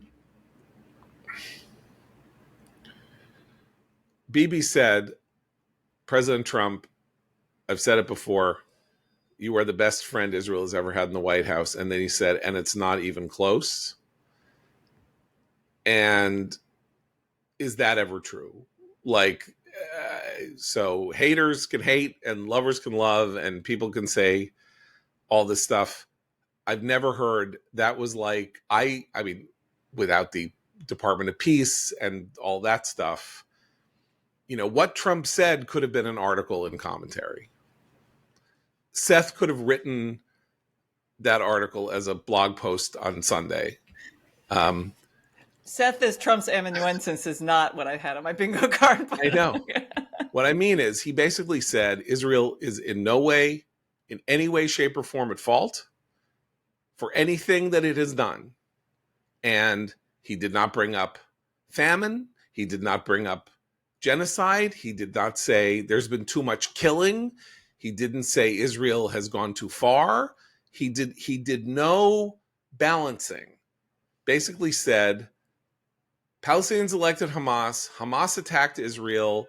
Bibi said, President Trump, I've said it before, you are the best friend Israel has ever had in the White House. And then he said, and it's not even close. And is that ever true? So haters can hate and lovers can love, and people can say all this stuff. I've never heard that was I mean, without the Department of Peace and all that stuff, what Trump said could have been an article in Commentary. Seth could have written that article as a blog post on Sunday. Seth is Trump's amanuensis is not what I had on my bingo card. I know. What I mean is, he basically said Israel is in any way, shape, or form at fault for anything that it has done. And he did not bring up famine. He did not bring up genocide. He did not say there's been too much killing. He didn't say Israel has gone too far. He did no balancing. Basically said, Palestinians elected Hamas. Hamas attacked Israel.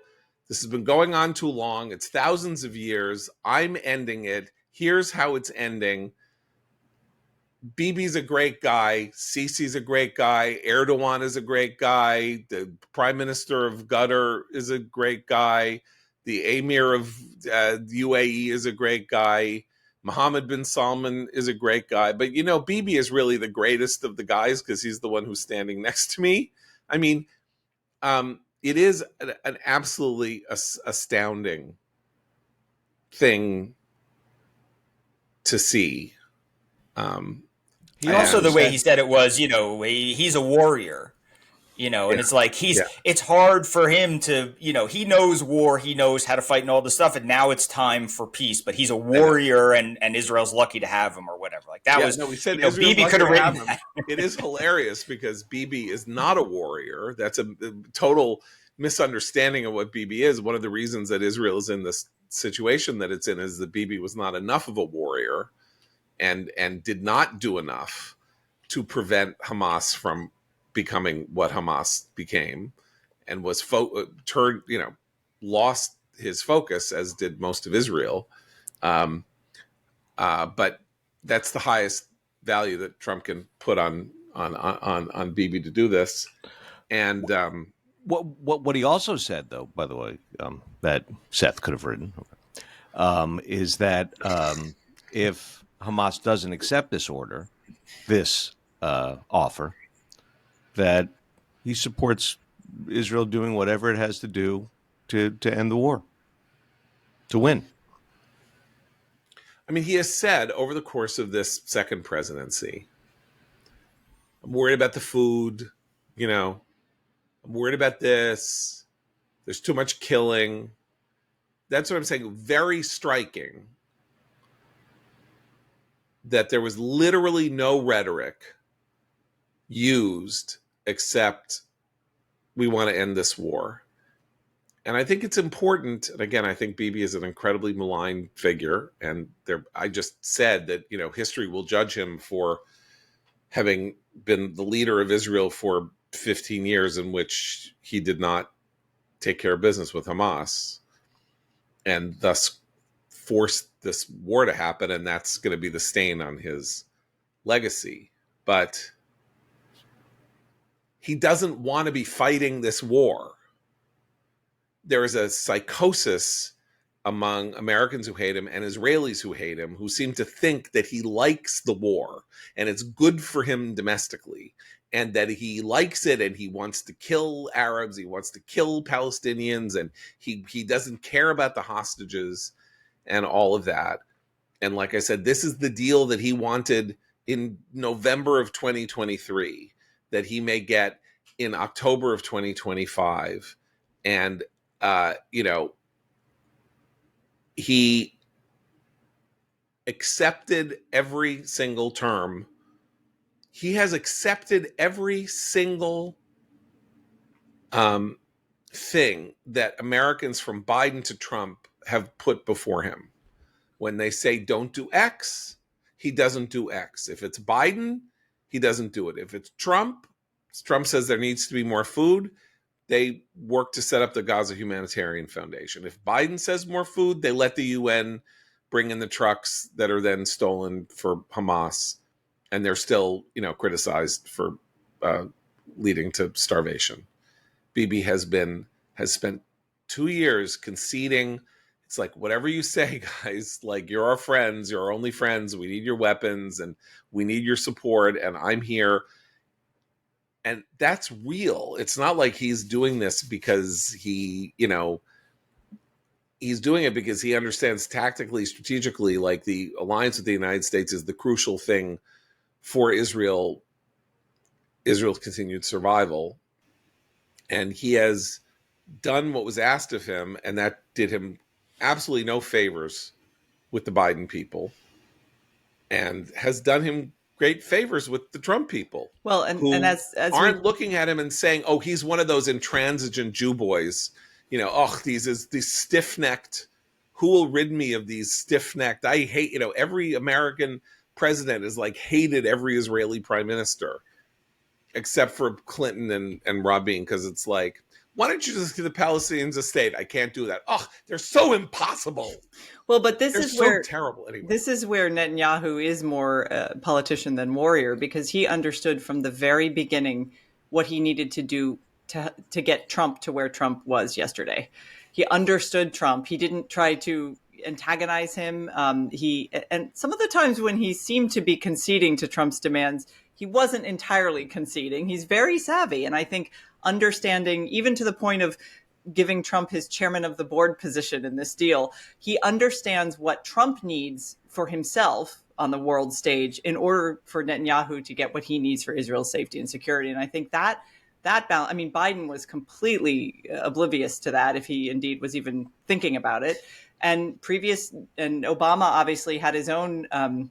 This has been going on too long. It's thousands of years. I'm ending it. Here's how it's ending. Bibi's a great guy. Sisi's a great guy. Erdogan is a great guy. The prime minister of Qatar is a great guy. The emir of UAE is a great guy. Mohammed bin Salman is a great guy. But, Bibi is really the greatest of the guys because he's the one who's standing next to me. I mean, it is an absolutely astounding thing to see. He also, the way he said it was, he's a warrior, and it's it's hard for him to, he knows war, he knows how to fight and all this stuff. And now it's time for peace, but he's a warrior and Israel's lucky to have him or whatever. We said Bibi could have written that. It is hilarious because Bibi is not a warrior. That's a total misunderstanding of what Bibi is. One of the reasons that Israel is in this situation that it's in is that Bibi was not enough of a warrior and did not do enough to prevent Hamas from becoming what Hamas became, and was lost his focus, as did most of Israel. But that's the highest value that Trump can put on Bibi to do this. And what he also said, though, by the way, that Seth could have written, is that if Hamas doesn't accept this offer, that he supports Israel doing whatever it has to do to end the war, to win. I mean, he has said over the course of this second presidency, I'm worried about the food, I'm worried about this. There's too much killing. That's what I'm saying. Very striking that there was literally no rhetoric used except we want to end this war. And I think it's important. And again, I think Bibi is an incredibly maligned figure. And I just said that, history will judge him for having been the leader of Israel for 15 years in which he did not take care of business with Hamas, and thus forced this war to happen, and that's going to be the stain on his legacy. But he doesn't want to be fighting this war. There is a psychosis among Americans who hate him and Israelis who hate him, who seem to think that he likes the war and it's good for him domestically, and that he likes it and he wants to kill Arabs, he wants to kill Palestinians, and he doesn't care about the hostages and all of that. And like I said, this is the deal that he wanted in November of 2023 that he may get in October of 2025. And, he accepted every single term. He has accepted every single thing that Americans from Biden to Trump have put before him. When they say don't do X, he doesn't do X. If it's Biden, he doesn't do it. If it's Trump says there needs to be more food, they work to set up the Gaza Humanitarian Foundation. If Biden says more food, they let the UN bring in the trucks that are then stolen for Hamas, and they're still, criticized for leading to starvation. Bibi has spent 2 years conceding. It's like, whatever you say, guys, like, you're our friends, you're our only friends. We need your weapons and we need your support, and I'm here. And that's real. It's not like he's doing this because he's doing it because he understands tactically, strategically, like the alliance with the United States is the crucial thing for Israel's continued survival. And he has done what was asked of him, and that did him absolutely no favors with the Biden people, and has done him great favors with the Trump people. Well, and as aren't looking at him and saying, "Oh, he's one of those intransigent Jew boys." These stiff-necked. Who will rid me of these stiff-necked? I hate. Every American president is like hated every Israeli prime minister, except for Clinton and Rabin, because it's like, why don't you just give the Palestinians a state? I can't do that. Oh, they're so impossible. Well, but they're so terrible anyway. This is where Netanyahu is more politician than warrior, because he understood from the very beginning what he needed to do to get Trump to where Trump was yesterday. He understood Trump. He didn't try to antagonize him. And some of the times when he seemed to be conceding to Trump's demands, he wasn't entirely conceding. He's very savvy. And I think understanding, even to the point of giving Trump his chairman of the board position in this deal, he understands what Trump needs for himself on the world stage in order for Netanyahu to get what he needs for Israel's safety and security. And I think that balance, Biden was completely oblivious to that, if he indeed was even thinking about it. And Obama obviously had his own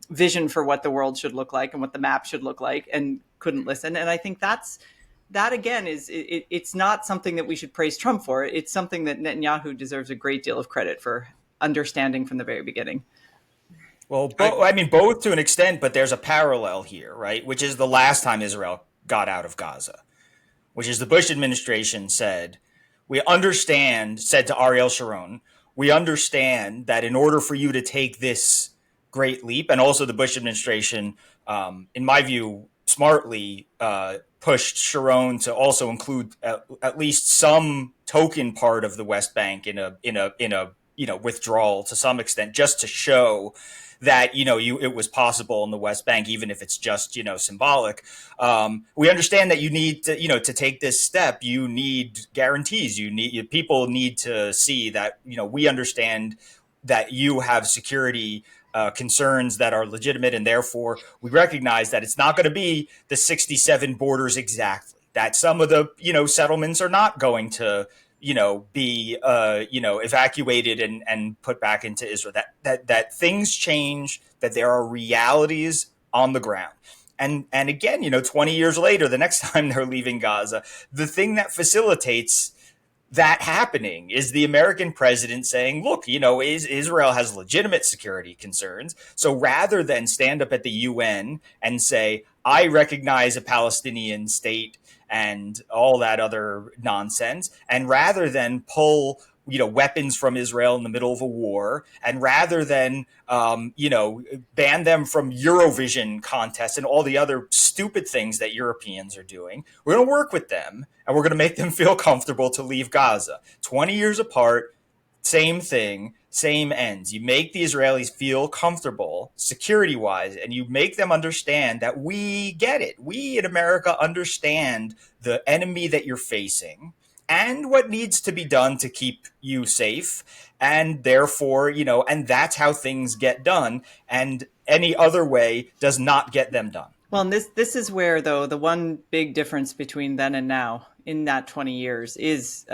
vision for what the world should look like and what the map should look like, and couldn't listen. And I think that again it's not something that we should praise Trump for. It's something that Netanyahu deserves a great deal of credit for understanding from the very beginning. Well, both to an extent, but there's a parallel here, right? Which is the last time Israel got out of Gaza, which is the Bush administration said to Ariel Sharon, we understand that in order for you to take this great leap, and also the Bush administration, in my view, smartly pushed Sharon to also include at least some token part of the West Bank in a withdrawal to some extent, just to show that it was possible in the West Bank, even if it's just symbolic. We understand that you need to take this step. You need guarantees. People need to see that we understand that you have security concerns that are legitimate, and therefore we recognize that it's not going to be the 67 borders exactly. That some of the settlements are not going to be evacuated and put back into Israel. That things change. That there are realities on the ground. And again, 20 years later, the next time they're leaving Gaza, the thing that facilitates that happening is the American president saying, look, Israel has legitimate security concerns. So rather than stand up at the UN and say, I recognize a Palestinian state and all that other nonsense, and rather than pull, weapons from Israel in the middle of a war, and rather than ban them from Eurovision contests and all the other stupid things that Europeans are doing, we're going to work with them and we're going to make them feel comfortable to leave Gaza. 20 years apart, same thing, same ends. You make the Israelis feel comfortable security-wise, and you make them understand that we get it. We in America understand the enemy that you're facing and what needs to be done to keep you safe. And therefore, and that's how things get done. And any other way does not get them done. Well, and this is where, though, the one big difference between then and now in that 20 years is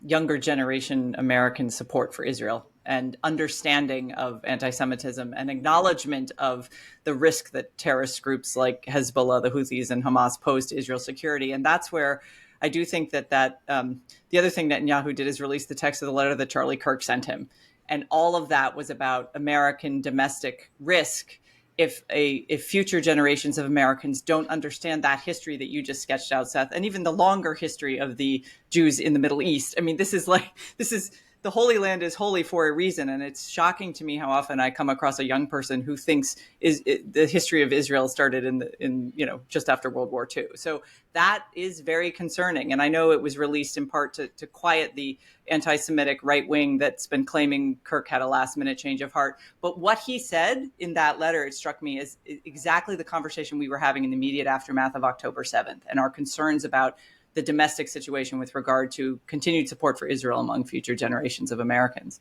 younger generation American support for Israel and understanding of anti-Semitism and acknowledgement of the risk that terrorist groups like Hezbollah, the Houthis, and Hamas pose to Israel's security. And that's where I do think that the other thing Netanyahu did is release the text of the letter that Charlie Kirk sent him. And all of that was about American domestic risk if future generations of Americans don't understand that history that you just sketched out, Seth, and even the longer history of the Jews in the Middle East. I mean, this is the Holy Land is holy for a reason. And it's shocking to me how often I come across a young person who thinks the history of Israel started in just after World War II. So that is very concerning. And I know it was released in part to quiet the anti-Semitic right wing that's been claiming Kirk had a last minute change of heart. But what he said in that letter, it struck me as exactly the conversation we were having in the immediate aftermath of October 7th and our concerns about the domestic situation with regard to continued support for Israel among future generations of Americans.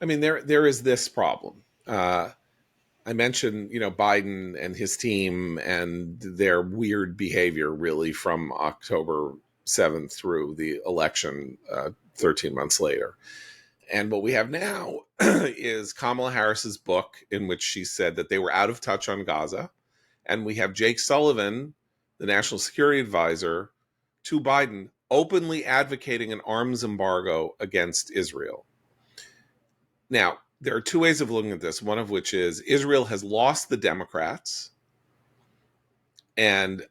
I mean, there is this problem. I mentioned, Biden and his team and their weird behavior really from October 7th through the election 13 months later. And what we have now is Kamala Harris's book in which she said that they were out of touch on Gaza. And we have Jake Sullivan, the national security advisor to Biden, openly advocating an arms embargo against Israel. Now, there are two ways of looking at this, one of which is Israel has lost the Democrats, and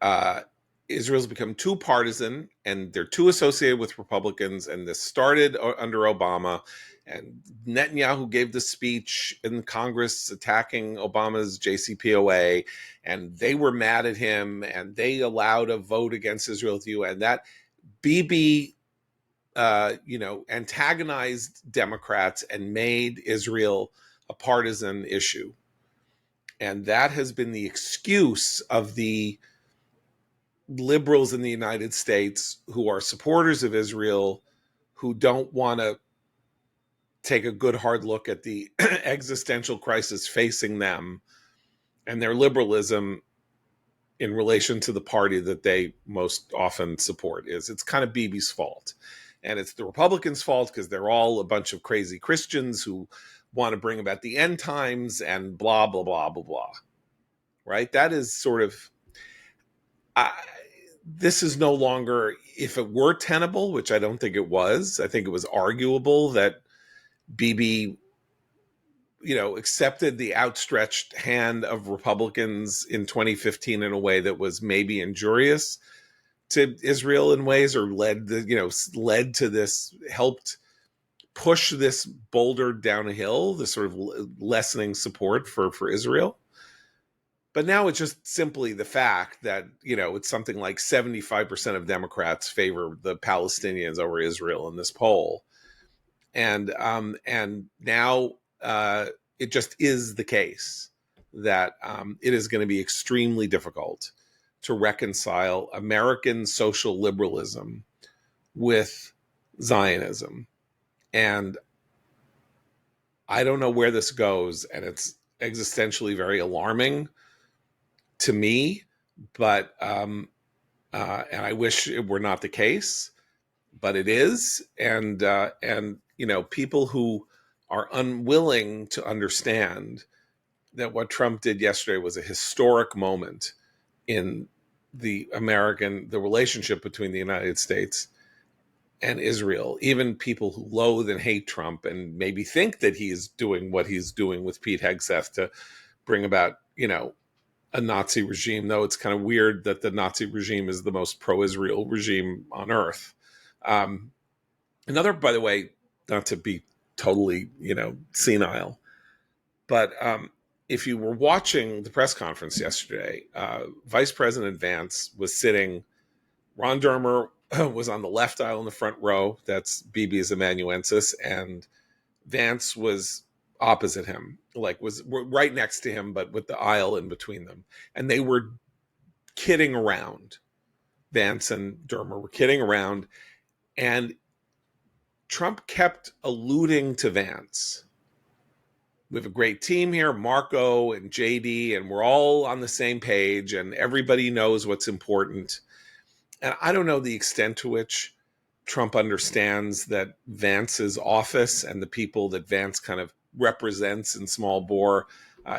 Israel's become too partisan, and they're too associated with Republicans, and this started under Obama, and Netanyahu gave the speech in Congress attacking Obama's JCPOA, and they were mad at him, and they allowed a vote against Israel at the UN. That Bibi, antagonized Democrats and made Israel a partisan issue. And that has been the excuse of the liberals in the United States who are supporters of Israel, who don't want to take a good hard look at the existential crisis facing them and their liberalism in relation to the party that they most often support. It's kind of Bibi's fault. And it's the Republicans' fault because they're all a bunch of crazy Christians who want to bring about the end times and blah, blah, blah, blah, blah. Right? That is sort of... this is no longer... If it were tenable, which I don't think it was, I think it was arguable that Bibi, accepted the outstretched hand of Republicans in 2015 in a way that was maybe injurious to Israel in ways, or led to this, helped push this boulder down a hill, this sort of lessening support for Israel. But now it's just simply the fact that, it's something like 75% of Democrats favor the Palestinians over Israel in this poll. And now it just is the case that it is going to be extremely difficult to reconcile American social liberalism with Zionism. And I don't know where this goes, and it's existentially very alarming to me, but and I wish it were not the case, but it is. And people who are unwilling to understand that what Trump did yesterday was a historic moment in the relationship between the United States and Israel. Even people who loathe and hate Trump and maybe think that he is doing what he's doing with Pete Hegseth to bring about, a Nazi regime, though it's kind of weird that the Nazi regime is the most pro-Israel regime on earth. Another, by the way, not to be totally, senile, but if you were watching the press conference yesterday, Vice President Vance was sitting. Ron Dermer was on the left aisle in the front row. That's Bibi's amanuensis, and Vance was opposite him, was right next to him, but with the aisle in between them. And they were kidding around. Vance and Dermer were kidding around, and Trump kept alluding to Vance. We have a great team here, Marco and JD, and we're all on the same page, and everybody knows what's important. And I don't know the extent to which Trump understands that Vance's office and the people that Vance kind of represents in small bore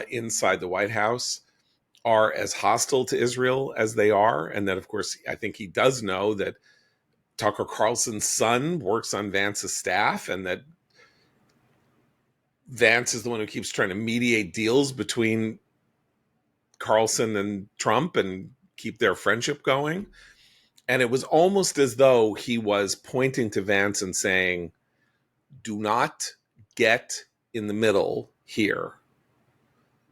inside the White House are as hostile to Israel as they are. And that, of course, I think he does know that Tucker Carlson's son works on Vance's staff, and that Vance is the one who keeps trying to mediate deals between Carlson and Trump and keep their friendship going. And it was almost as though he was pointing to Vance and saying, do not get in the middle here.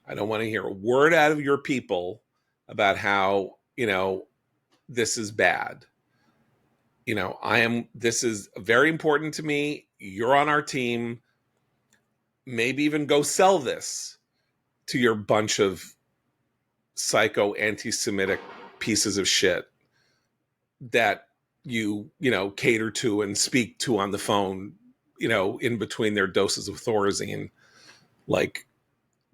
I don't want to hear a word out of your people about how, this is bad. This is very important to me. You're on our team. Maybe even go sell this to your bunch of psycho anti-Semitic pieces of shit that you cater to and speak to on the phone, in between their doses of Thorazine.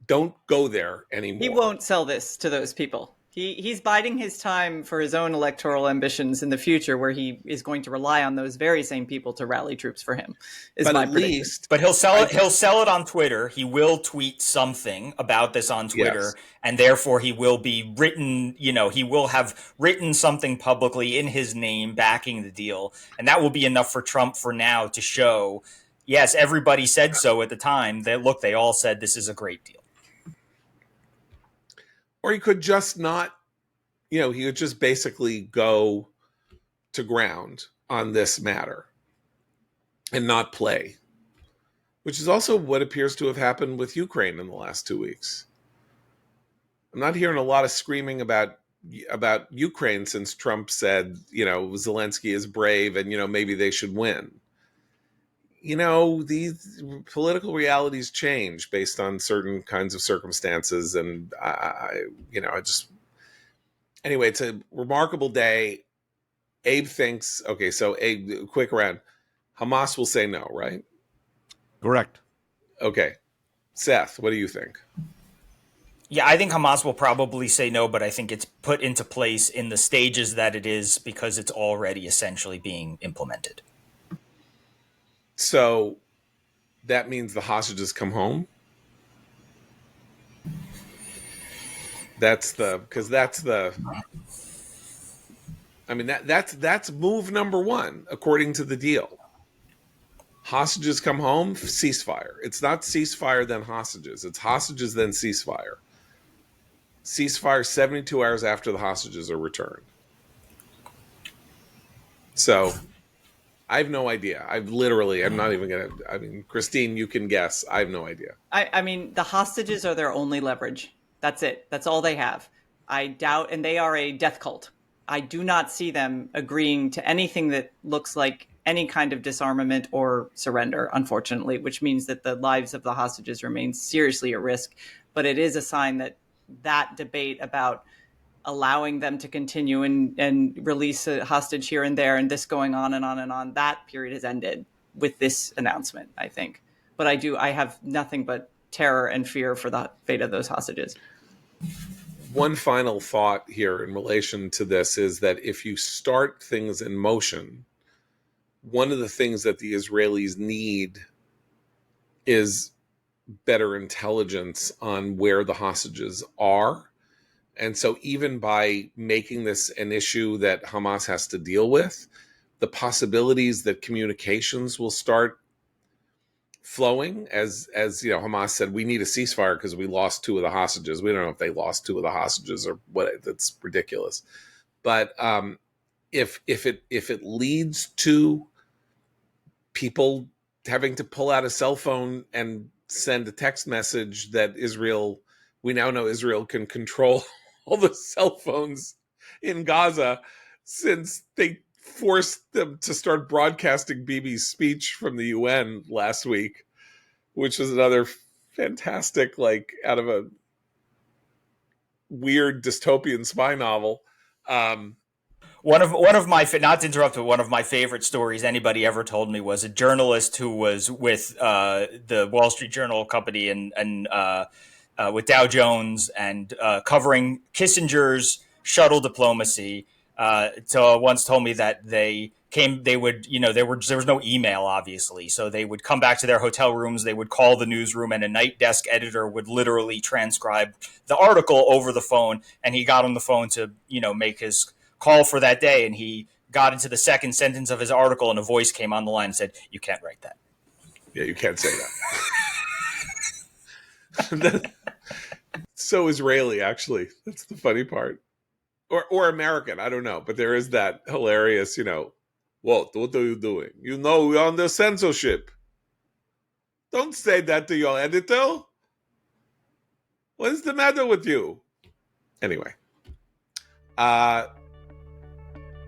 Don't go there anymore. He won't sell this to those people. He's biding his time for his own electoral ambitions in the future, where he is going to rely on those very same people to rally troops for him. But at least, but he'll sell it. He'll sell it on Twitter. He will tweet something about this on Twitter, yes. And therefore he will be written. He will have written something publicly in his name backing the deal, and that will be enough for Trump for now to show. Yes, everybody said so at the time. They all said this is a great deal. Or he could just not, he could just basically go to ground on this matter and not play, which is also what appears to have happened with Ukraine in the last 2 weeks. I'm not hearing a lot of screaming about Ukraine since Trump said, Zelensky is brave and, maybe they should win. These political realities change based on certain kinds of circumstances. And anyway, it's a remarkable day. Abe thinks, okay, so Abe, quick round. Hamas will say no, right? Correct. Okay. Seth, what do you think? Yeah, I think Hamas will probably say no, but I think it's put into place in the stages that it is because it's already essentially being implemented. So that means the hostages come home. That's move number one, according to the deal. Hostages come home, ceasefire. It's not ceasefire then hostages. It's hostages then ceasefire. Ceasefire 72 hours after the hostages are returned. So I have no idea. I'm not even going to, Christine, you can guess. I have no idea. The hostages are their only leverage. That's it. That's all they have. I doubt, and they are a death cult. I do not see them agreeing to anything that looks like any kind of disarmament or surrender, unfortunately, which means that the lives of the hostages remain seriously at risk. But it is a sign that debate about allowing them to continue and release a hostage here and there, and this going on and on and on, that period has ended with this announcement, I think. But I have nothing but terror and fear for the fate of those hostages. One final thought here in relation to this is that if you start things in motion, one of the things that the Israelis need is better intelligence on where the hostages are. And so even by making this an issue that Hamas has to deal with, the possibilities that communications will start flowing as Hamas said, we need a ceasefire because we lost 2 of the hostages. We don't know if they lost 2 of the hostages or what. That's ridiculous. But if it leads to people having to pull out a cell phone and send a text message that we now know Israel can control all the cell phones in Gaza, since they forced them to start broadcasting Bibi's speech from the UN last week, which is another fantastic, like, out of a weird dystopian spy novel. One of my, not to interrupt, but one of my favorite stories anybody ever told me was a journalist who was with the Wall Street Journal company and with Dow Jones and covering Kissinger's shuttle diplomacy. So once told me that there was no email, obviously. So they would come back to their hotel rooms, they would call the newsroom, and a night desk editor would literally transcribe the article over the phone. And he got on the phone to, make his call for that day. And he got into the second sentence of his article, and a voice came on the line and said, "You can't write that." Yeah, you can't say that. So Israeli, actually. That's the funny part. Or American, I don't know. But there is that hilarious, what are you doing? We're under censorship. Don't say that to your editor. What is the matter with you? Anyway.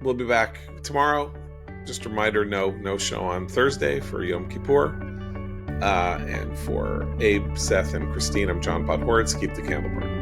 We'll be back tomorrow. Just a reminder, no show on Thursday for Yom Kippur. And for Abe, Seth, and Christine, I'm John Podhoretz. Keep the candle burning.